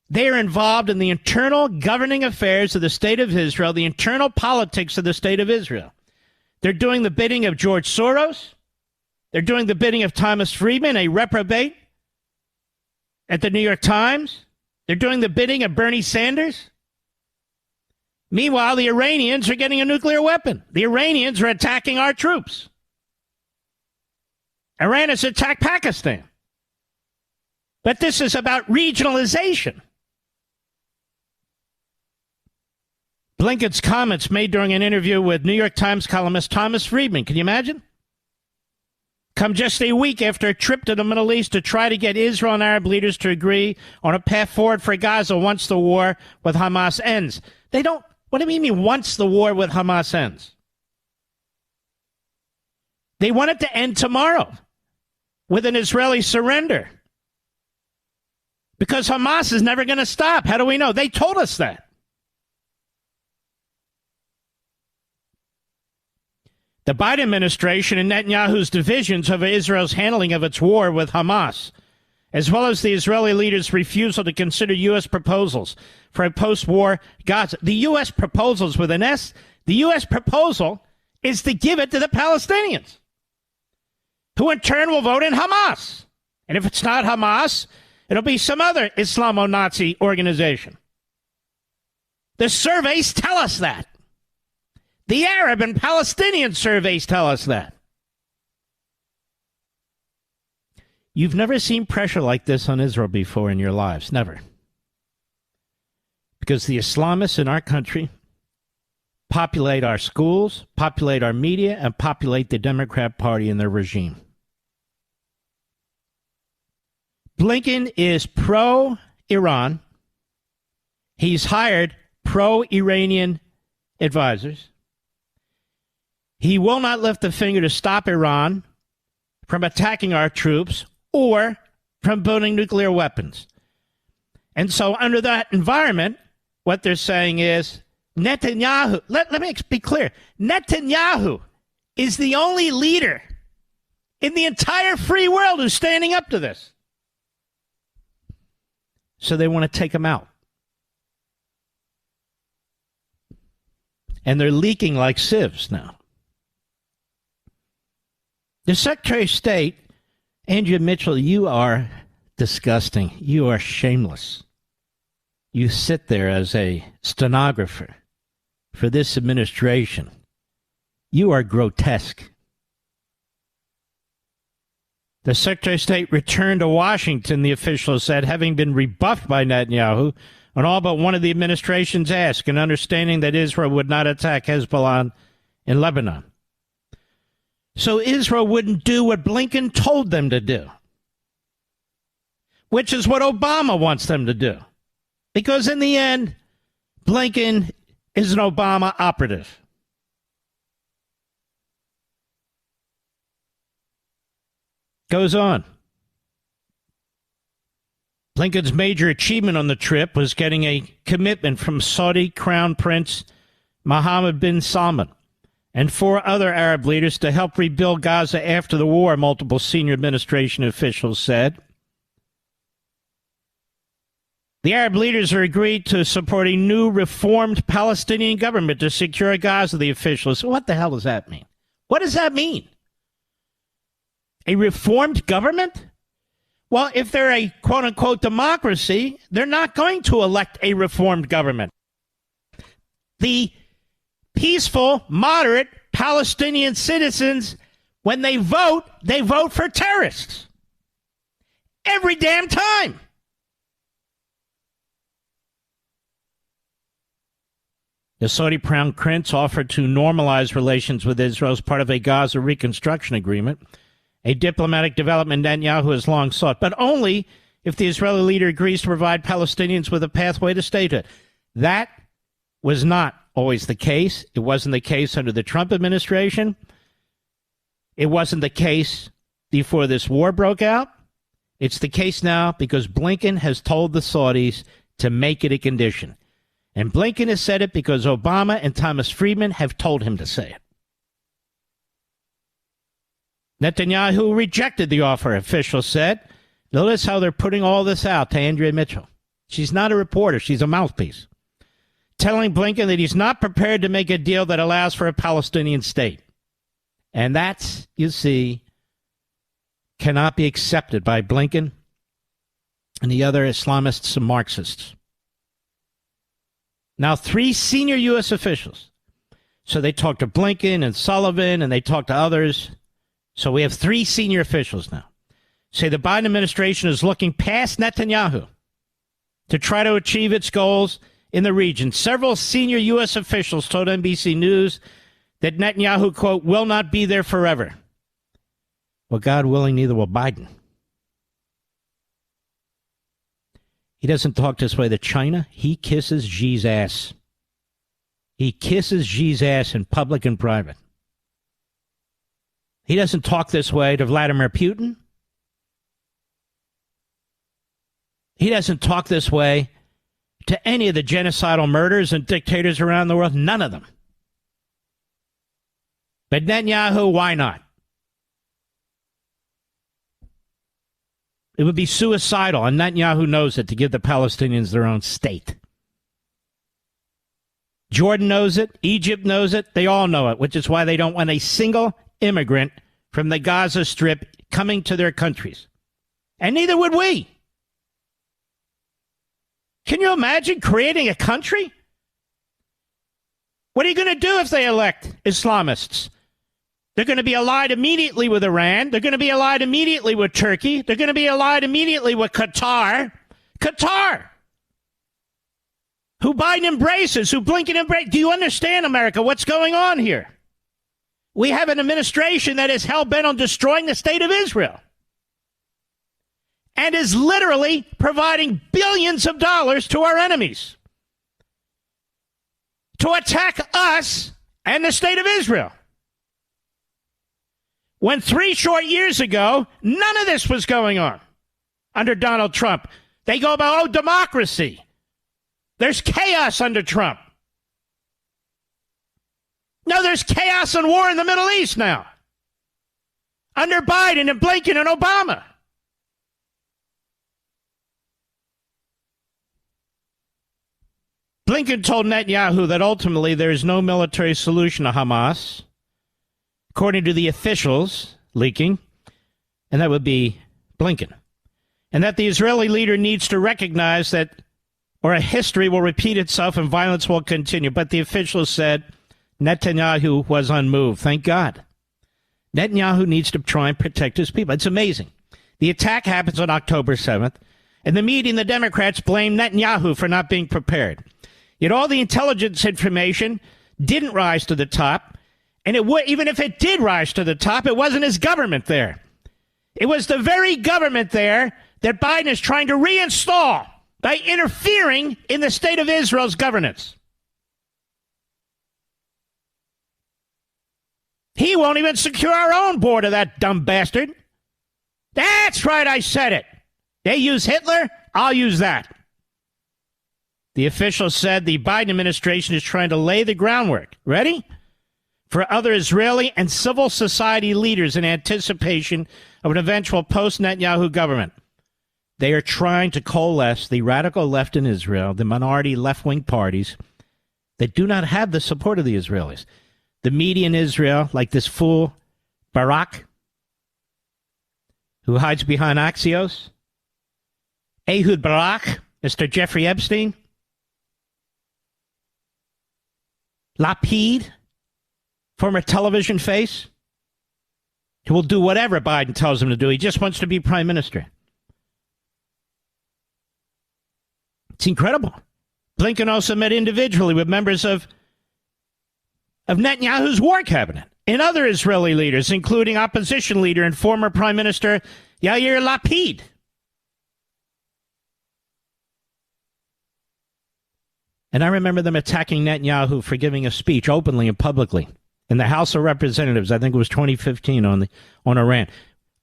They are involved in the internal governing affairs of the state of Israel, the internal politics of the state of Israel. They're doing the bidding of George Soros. They're doing the bidding of Thomas Friedman, a reprobate at the New York Times. They're doing the bidding of Bernie Sanders. Meanwhile, the Iranians are getting a nuclear weapon. The Iranians are attacking our troops. Iran has attacked Pakistan. But this is about regionalization. Blinken's comments made during an interview with New York Times columnist Thomas Friedman. Can you imagine? Come just a week after a trip to the Middle East to try to get Israel and Arab leaders to agree on a path forward for Gaza once the war with Hamas ends. They don't. What do you mean once the war with Hamas ends? They want it to end tomorrow with an Israeli surrender. Because Hamas is never going to stop. How do we know? They told us that. The Biden administration and Netanyahu's divisions over Israel's handling of its war with Hamas, as well as the Israeli leaders' refusal to consider U.S. proposals for a post-war Gaza. The U.S. proposals with an S, the U.S. proposal is to give it to the Palestinians, who in turn will vote in Hamas. And if it's not Hamas, it'll be some other Islamonazi organization. The surveys tell us that. The Arab and Palestinian surveys tell us that. You've never seen pressure like this on Israel before in your lives. Never. Because the Islamists in our country populate our schools, populate our media, and populate the Democrat Party and their regime. Blinken is pro-Iran. He's hired pro-Iranian advisors. He will not lift a finger to stop Iran from attacking our troops or from building nuclear weapons. And so under that environment, what they're saying is Netanyahu, let me be clear, Netanyahu is the only leader in the entire free world who's standing up to this. So they want to take him out. And they're leaking like sieves now. The Secretary of State, Andrea Mitchell, you are disgusting. You are shameless. You sit there as a stenographer for this administration. You are grotesque. The Secretary of State returned to Washington, the official said, having been rebuffed by Netanyahu on all but one of the administration's asks, and understanding that Israel would not attack Hezbollah in Lebanon. So Israel wouldn't do what Blinken told them to do, which is what Obama wants them to do. Because in the end, Blinken is an Obama operative. Goes on. Blinken's major achievement on the trip was getting a commitment from Saudi Crown Prince Mohammed bin Salman and 4 other Arab leaders to help rebuild Gaza after the war, multiple senior administration officials said. The Arab leaders are agreed to support a new reformed Palestinian government to secure Gaza, the officials. So what the hell does that mean? What does that mean? A reformed government? Well, if they're a quote-unquote democracy, they're not going to elect a reformed government. The peaceful, moderate Palestinian citizens, when they vote for terrorists. Every damn time. The Saudi Crown Prince offered to normalize relations with Israel as part of a Gaza reconstruction agreement, a diplomatic development Netanyahu has long sought, but only if the Israeli leader agrees to provide Palestinians with a pathway to statehood. That was not always the case. It wasn't the case under the Trump administration. It wasn't the case before this war broke out. It's the case now because Blinken has told the Saudis to make it a condition. And Blinken has said it because Obama and Thomas Friedman have told him to say it. Netanyahu rejected the offer, officials said. Notice how they're putting all this out to Andrea Mitchell. She's not a reporter. She's a mouthpiece. Telling Blinken that he's not prepared to make a deal that allows for a Palestinian state. And that's, you see, cannot be accepted by Blinken and the other Islamists and Marxists. Now, 3 senior U.S. officials. So they talked to Blinken and Sullivan, and they talked to others. So we have 3 senior officials now. Say the Biden administration is looking past Netanyahu to try to achieve its goals in the region. Several senior U.S. officials told NBC News that Netanyahu, quote, will not be there forever. Well, God willing, neither will Biden. He doesn't talk this way to China. He kisses Xi's ass. He kisses Xi's ass in public and private. He doesn't talk this way to Vladimir Putin. He doesn't talk this way to any of the genocidal murderers and dictators around the world. None of them. But Netanyahu, why not? It would be suicidal, and Netanyahu knows it, to give the Palestinians their own state. Jordan knows it. Egypt knows it. They all know it, which is why they don't want a single immigrant from the Gaza Strip coming to their countries. And neither would we. Can you imagine creating a country? What are you going to do if they elect Islamists? They're going to be allied immediately with Iran. They're going to be allied immediately with Turkey. They're going to be allied immediately with Qatar. Qatar! Who Biden embraces, who Blinken embraces. Do you understand, America, what's going on here? We have an administration that is hell-bent on destroying the state of Israel and is literally providing billions of dollars to our enemies to attack us and the state of Israel. When 3 short years ago, none of this was going on under Donald Trump. They go about, democracy. There's chaos under Trump. No, there's chaos and war in the Middle East now. Under Biden and Blinken and Obama. Blinken told Netanyahu that ultimately there is no military solution to Hamas, according to the officials leaking, and that would be Blinken, and that the Israeli leader needs to recognize that, or a history will repeat itself and violence will continue. But the officials said Netanyahu was unmoved. Thank God. Netanyahu needs to try and protect his people. It's amazing. The attack happens on October 7th, and the media and the Democrats blame Netanyahu for not being prepared. Yet all the intelligence information didn't rise to the top. And it would, even if it did rise to the top, it wasn't his government there. It was the very government there that Biden is trying to reinstall by interfering in the state of Israel's governance. He won't even secure our own border, that dumb bastard. That's right, I said it. They use Hitler, I'll use that. The official said the Biden administration is trying to lay the groundwork. Ready? For other Israeli and civil society leaders in anticipation of an eventual post-Netanyahu government. They are trying to coalesce the radical left in Israel, the minority left-wing parties that do not have the support of the Israelis. The media in Israel, like this fool Barak, who hides behind Axios, Ehud Barak, Mr. Jeffrey Epstein. Lapid, former television face, who will do whatever Biden tells him to do. He just wants to be prime minister. It's incredible. Blinken also met individually with members of Netanyahu's war cabinet and other Israeli leaders, including opposition leader and former Prime Minister Yair Lapid. And I remember them attacking Netanyahu for giving a speech openly and publicly in the House of Representatives. I think it was 2015 on Iran.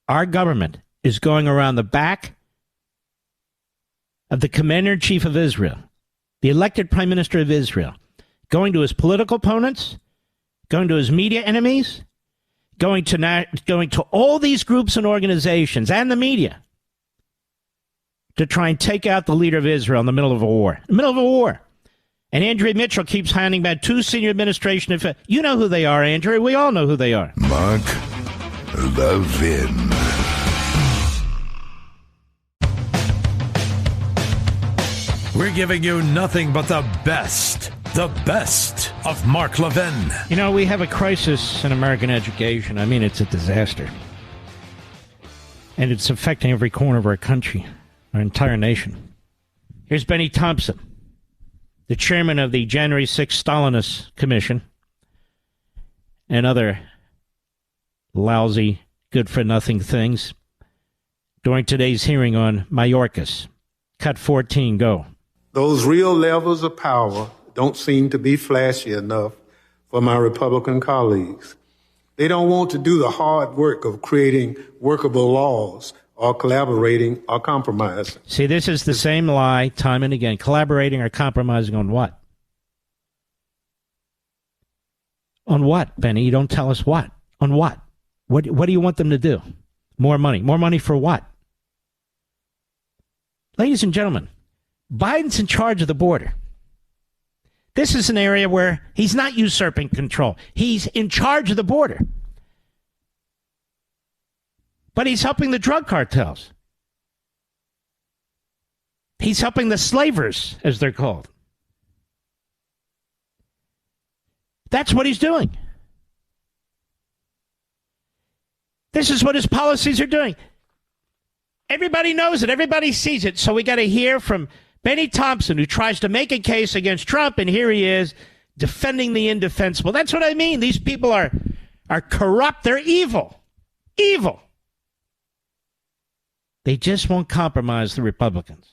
Our government is going around the back of the commander-in-chief of Israel, the elected prime minister of Israel, going to his political opponents, going to his media enemies, going to all these groups and organizations and the media to try and take out the leader of Israel in the middle of a war. And Andrea Mitchell keeps handing back two senior administration. You know who they are, Andrea. We all know who they are. Mark Levin. We're giving you nothing but the best of Mark Levin. You know, we have a crisis in American education. I mean, it's a disaster. And it's affecting every corner of our country, our entire nation. Here's Benny Thompson, the chairman of the January 6th Stalinist Commission, and other lousy, good-for-nothing things, during today's hearing on Mayorkas. Cut 14, go. Those real levels of power don't seem to be flashy enough for my Republican colleagues. They don't want to do the hard work of creating workable laws or collaborating or compromising. See, this is the same lie time and again. Collaborating or compromising on what? On what, Benny? You don't tell us what. On what? What do you want them to do? More money. More money for what? Ladies and gentlemen, Biden's in charge of the border. This is an area where he's not usurping control. He's in charge of the border. But he's helping the drug cartels. He's helping the slavers, as they're called. That's what he's doing. This is what his policies are doing. Everybody knows it. Everybody sees it. So we got to hear from Benny Thompson, who tries to make a case against Trump, and here he is defending the indefensible. That's what I mean. These people are corrupt. They're evil. Evil. They just won't compromise the Republicans.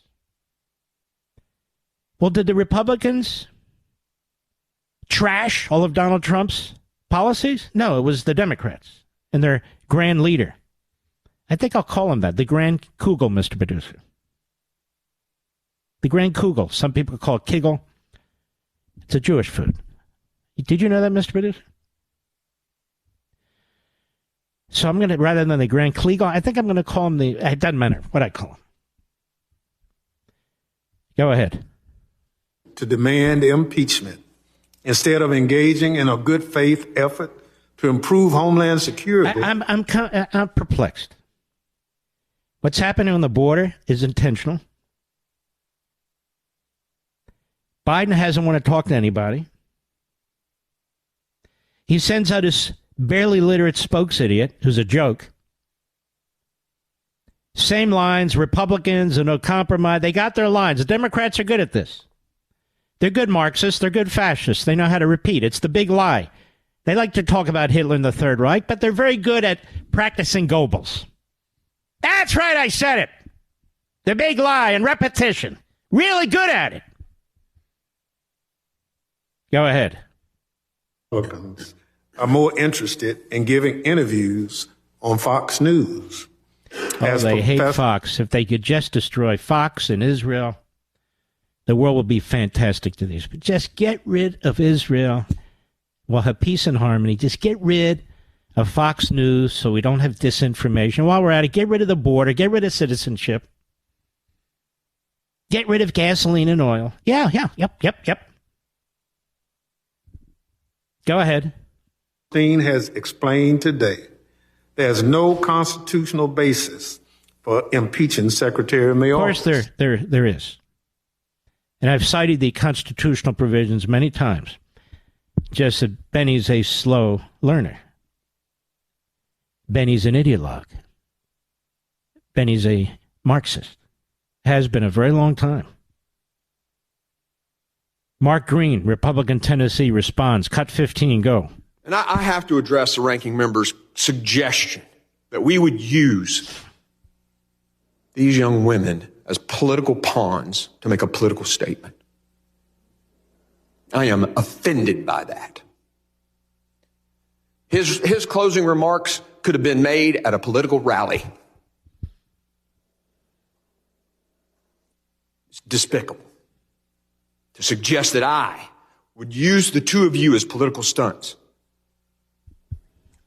Well, did the Republicans trash all of Donald Trump's policies? No, it was the Democrats and their grand leader. I think I'll call him that, the Grand Kugel, Mr. Producer. The Grand Kugel. Some people call it Kegel. It's a Jewish food. Did you know that, Mr. Producer? So I'm going to, rather than the Grand Klegel, I think I'm going to call him it doesn't matter what I call him. Go ahead. To demand impeachment instead of engaging in a good faith effort to improve Homeland Security. I'm perplexed. What's happening on the border is intentional. Biden hasn't want to talk to anybody. He sends out his barely literate spokes idiot, who's a joke. Same lines, Republicans and no compromise. They got their lines. The Democrats are good at this. They're good Marxists. They're good fascists. They know how to repeat. It's the big lie. They like to talk about Hitler and the Third Reich, but they're very good at practicing Goebbels. That's right, I said it. The big lie and repetition. Really good at it. Go ahead. Republicans are more interested in giving interviews on Fox News. Oh, they hate Fox. If they could just destroy Fox and Israel, the world would be fantastic to these. But just get rid of Israel. We'll have peace and harmony. Just get rid of Fox News so we don't have disinformation. While we're at it, get rid of the border. Get rid of citizenship. Get rid of gasoline and oil. Yep. Go ahead. Has explained today there's no constitutional basis for impeaching Secretary Mayorkas. Of course there is. And I've cited the constitutional provisions many times. Just that Benny's a slow learner. Benny's an ideologue. Benny's a Marxist. Has been a very long time. Mark Green, Republican Tennessee, responds. Cut 15, go. And I have to address the ranking member's suggestion that we would use these young women as political pawns to make a political statement. I am offended by that. His closing remarks could have been made at a political rally. It's despicable to suggest that I would use the two of you as political stunts.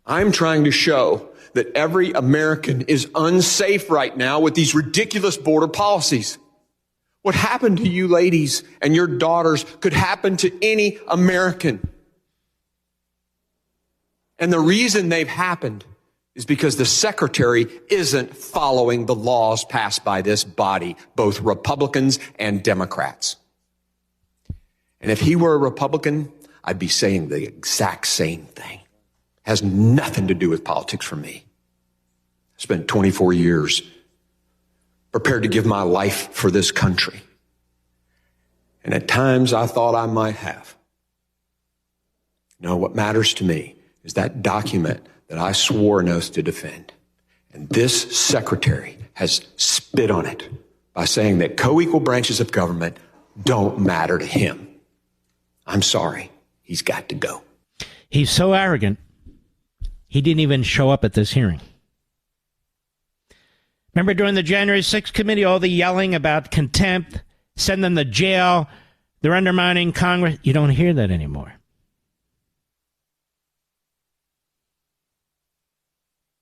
I'm trying to show that every American is unsafe right now with these ridiculous border policies. What happened to you ladies and your daughters could happen to any American. And the reason they've happened is because the secretary isn't following the laws passed by this body, both Republicans and Democrats. And if he were a Republican, I'd be saying the exact same thing. Has nothing to do with politics for me. I spent 24 years prepared to give my life for this country. And at times I thought I might have. No, what matters to me is that document that I swore an oath to defend. And this secretary has spit on it by saying that co-equal branches of government don't matter to him. I'm sorry. He's got to go. He's so arrogant, he didn't even show up at this hearing. Remember during the January 6th committee, all the yelling about contempt, send them to jail, they're undermining Congress. You don't hear that anymore.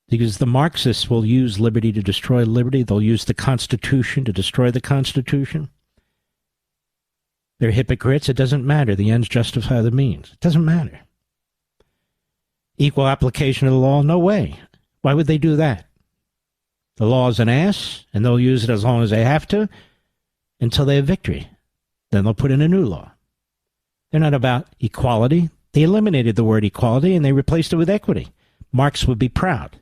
Because the Marxists will use liberty to destroy liberty. They'll use the Constitution to destroy the Constitution. They're hypocrites. It doesn't matter. The ends justify the means. It doesn't matter. Equal application of the law? No way. Why would they do that? The law is an ass, and they'll use it as long as they have to until they have victory. Then they'll put in a new law. They're not about equality. They eliminated the word equality, and they replaced it with equity. Marx would be proud.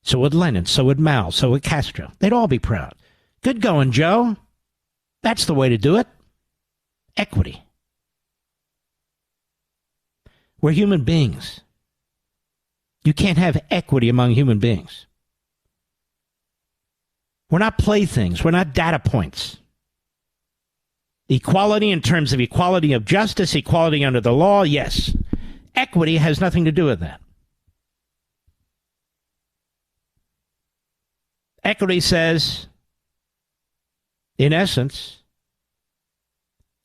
So would Lenin. So would Mao. So would Castro. They'd all be proud. Good going, Joe. That's the way to do it. Equity. We're human beings. You can't have equity among human beings. We're not playthings. We're not data points. Equality in terms of equality of justice, equality under the law, yes. Equity has nothing to do with that. Equity says, in essence,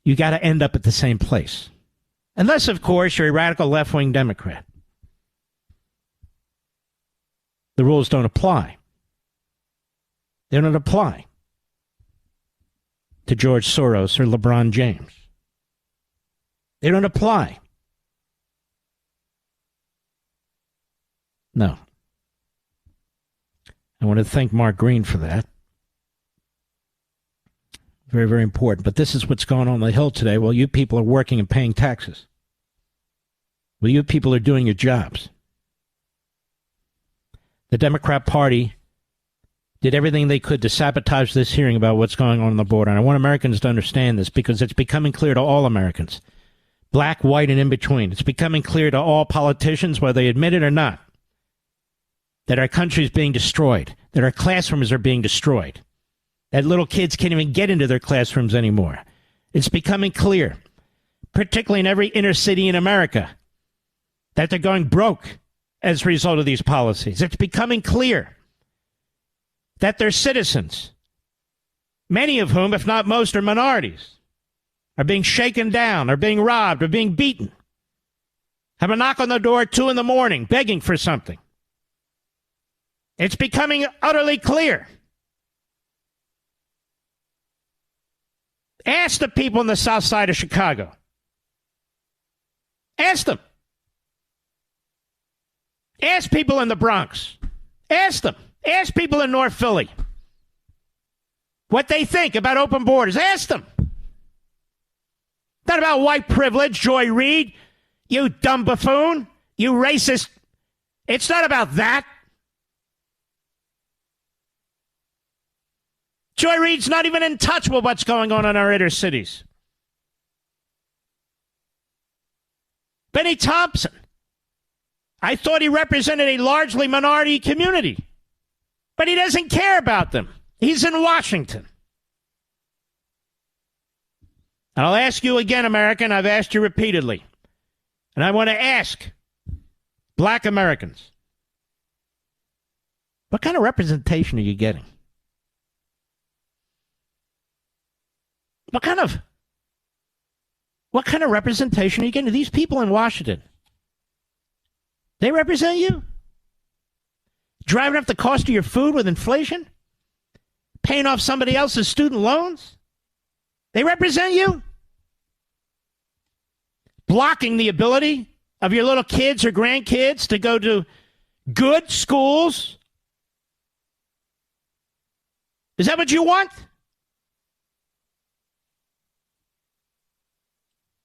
you got to end up at the same place. Unless, of course, you're a radical left-wing Democrat. The rules don't apply. They don't apply to George Soros or LeBron James. They don't apply. No. I want to thank Mark Green for that. Very, very important. But this is what's going on the Hill today. Well, you people are working and paying taxes. Well, you people are doing your jobs. The Democrat Party did everything they could to sabotage this hearing about what's going on the border. And I want Americans to understand this because it's becoming clear to all Americans, black, white, and in between. It's becoming clear to all politicians, whether they admit it or not, that our country is being destroyed, that our classrooms are being destroyed, that little kids can't even get into their classrooms anymore. It's becoming clear, particularly in every inner city in America, that they're going broke as a result of these policies. It's becoming clear that their citizens, many of whom, if not most, are minorities, are being shaken down, are being robbed, are being beaten, have a knock on the door at 2 a.m, begging for something. It's becoming utterly clear. Ask the people in the south side of Chicago. Ask them. Ask people in the Bronx. Ask them. Ask people in North Philly what they think about open borders. Ask them. Not about white privilege, Joy Reid. You dumb buffoon. You racist. It's not about that. Joy Reid's not even in touch with what's going on in our inner cities. Benny Thompson. I thought he represented a largely minority community. But he doesn't care about them. He's in Washington. And I'll ask you again, American. I've asked you repeatedly. And I want to ask black Americans, what kind of representation are you getting? What kind of representation are you getting? These people in Washington, they represent you? Driving up the cost of your food with inflation? Paying off somebody else's student loans? They represent you? Blocking the ability of your little kids or grandkids to go to good schools? Is that what you want?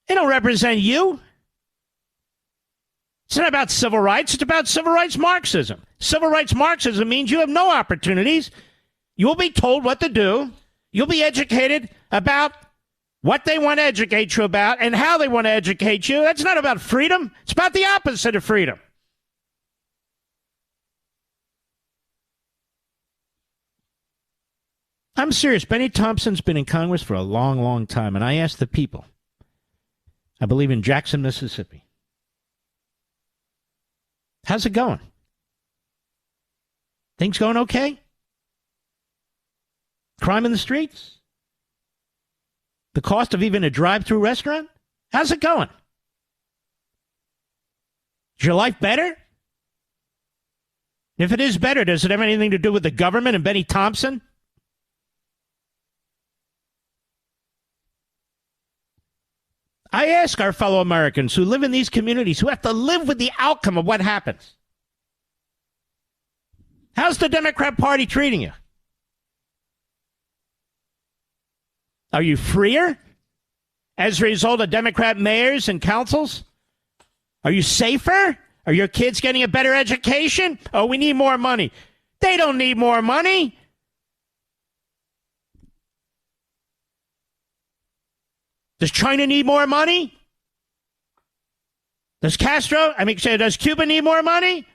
They don't represent you. It's not about civil rights. It's about civil rights Marxism. Civil rights Marxism means you have no opportunities. You'll be told what to do. You'll be educated about what they want to educate you about and how they want to educate you. That's not about freedom. It's about the opposite of freedom. I'm serious. Benny Thompson's been in Congress for a long, long time, and I asked the people. I believe in Jackson, Mississippi. How's it going? Things going okay? Crime in the streets? The cost of even a drive-through restaurant? How's it going? Is your life better? If it is better, does it have anything to do with the government and Benny Thompson? I ask our fellow Americans who live in these communities, who have to live with the outcome of what happens. How's the Democrat Party treating you? Are you freer as a result of Democrat mayors and councils? Are you safer? Are your kids getting a better education? Oh, we need more money. They don't need more money. Does China need more money? Does Cuba need more money?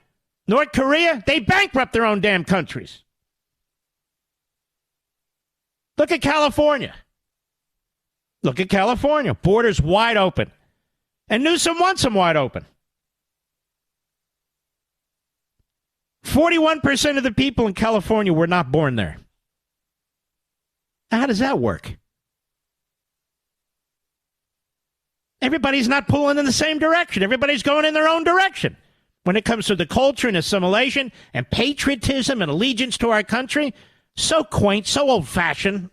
North Korea? They bankrupt their own damn countries. Look at California. Look at California. Borders wide open. And Newsom wants them wide open. 41% of the people in California were not born there. How does that work? Everybody's not pulling in the same direction. Everybody's going in their own direction. When it comes to the culture and assimilation and patriotism and allegiance to our country, so quaint, so old-fashioned.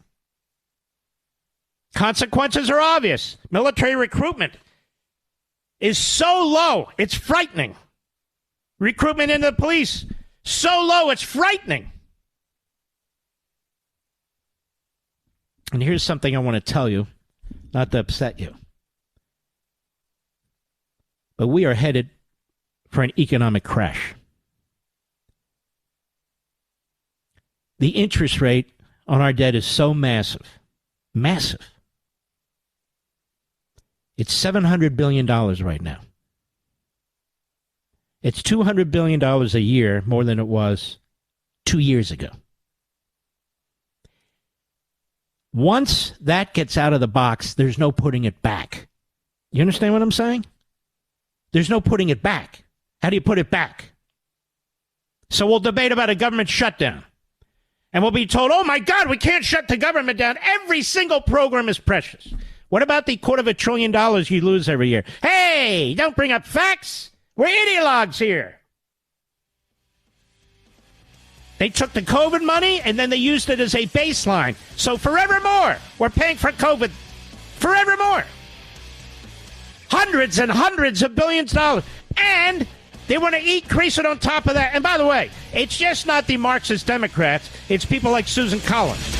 Consequences are obvious. Military recruitment is so low, it's frightening. Recruitment into the police, so low, it's frightening. And here's something I want to tell you, not to upset you. But we are headed for an economic crash. The interest rate on our debt is so massive. Massive. It's $700 billion right now. It's $200 billion a year more than it was 2 years ago. Once that gets out of the box, there's no putting it back. You understand what I'm saying? There's no putting it back. How do you put it back? So we'll debate about a government shutdown. And we'll be told, oh my God, we can't shut the government down. Every single program is precious. What about the $250 billion you lose every year? Hey, don't bring up facts. We're ideologues here. They took the COVID money and then they used it as a baseline. So forevermore, we're paying for COVID forevermore. Hundreds and hundreds of billions of dollars. And they want to increase it on top of that. And by the way, it's just not the Marxist Democrats. It's people like Susan Collins.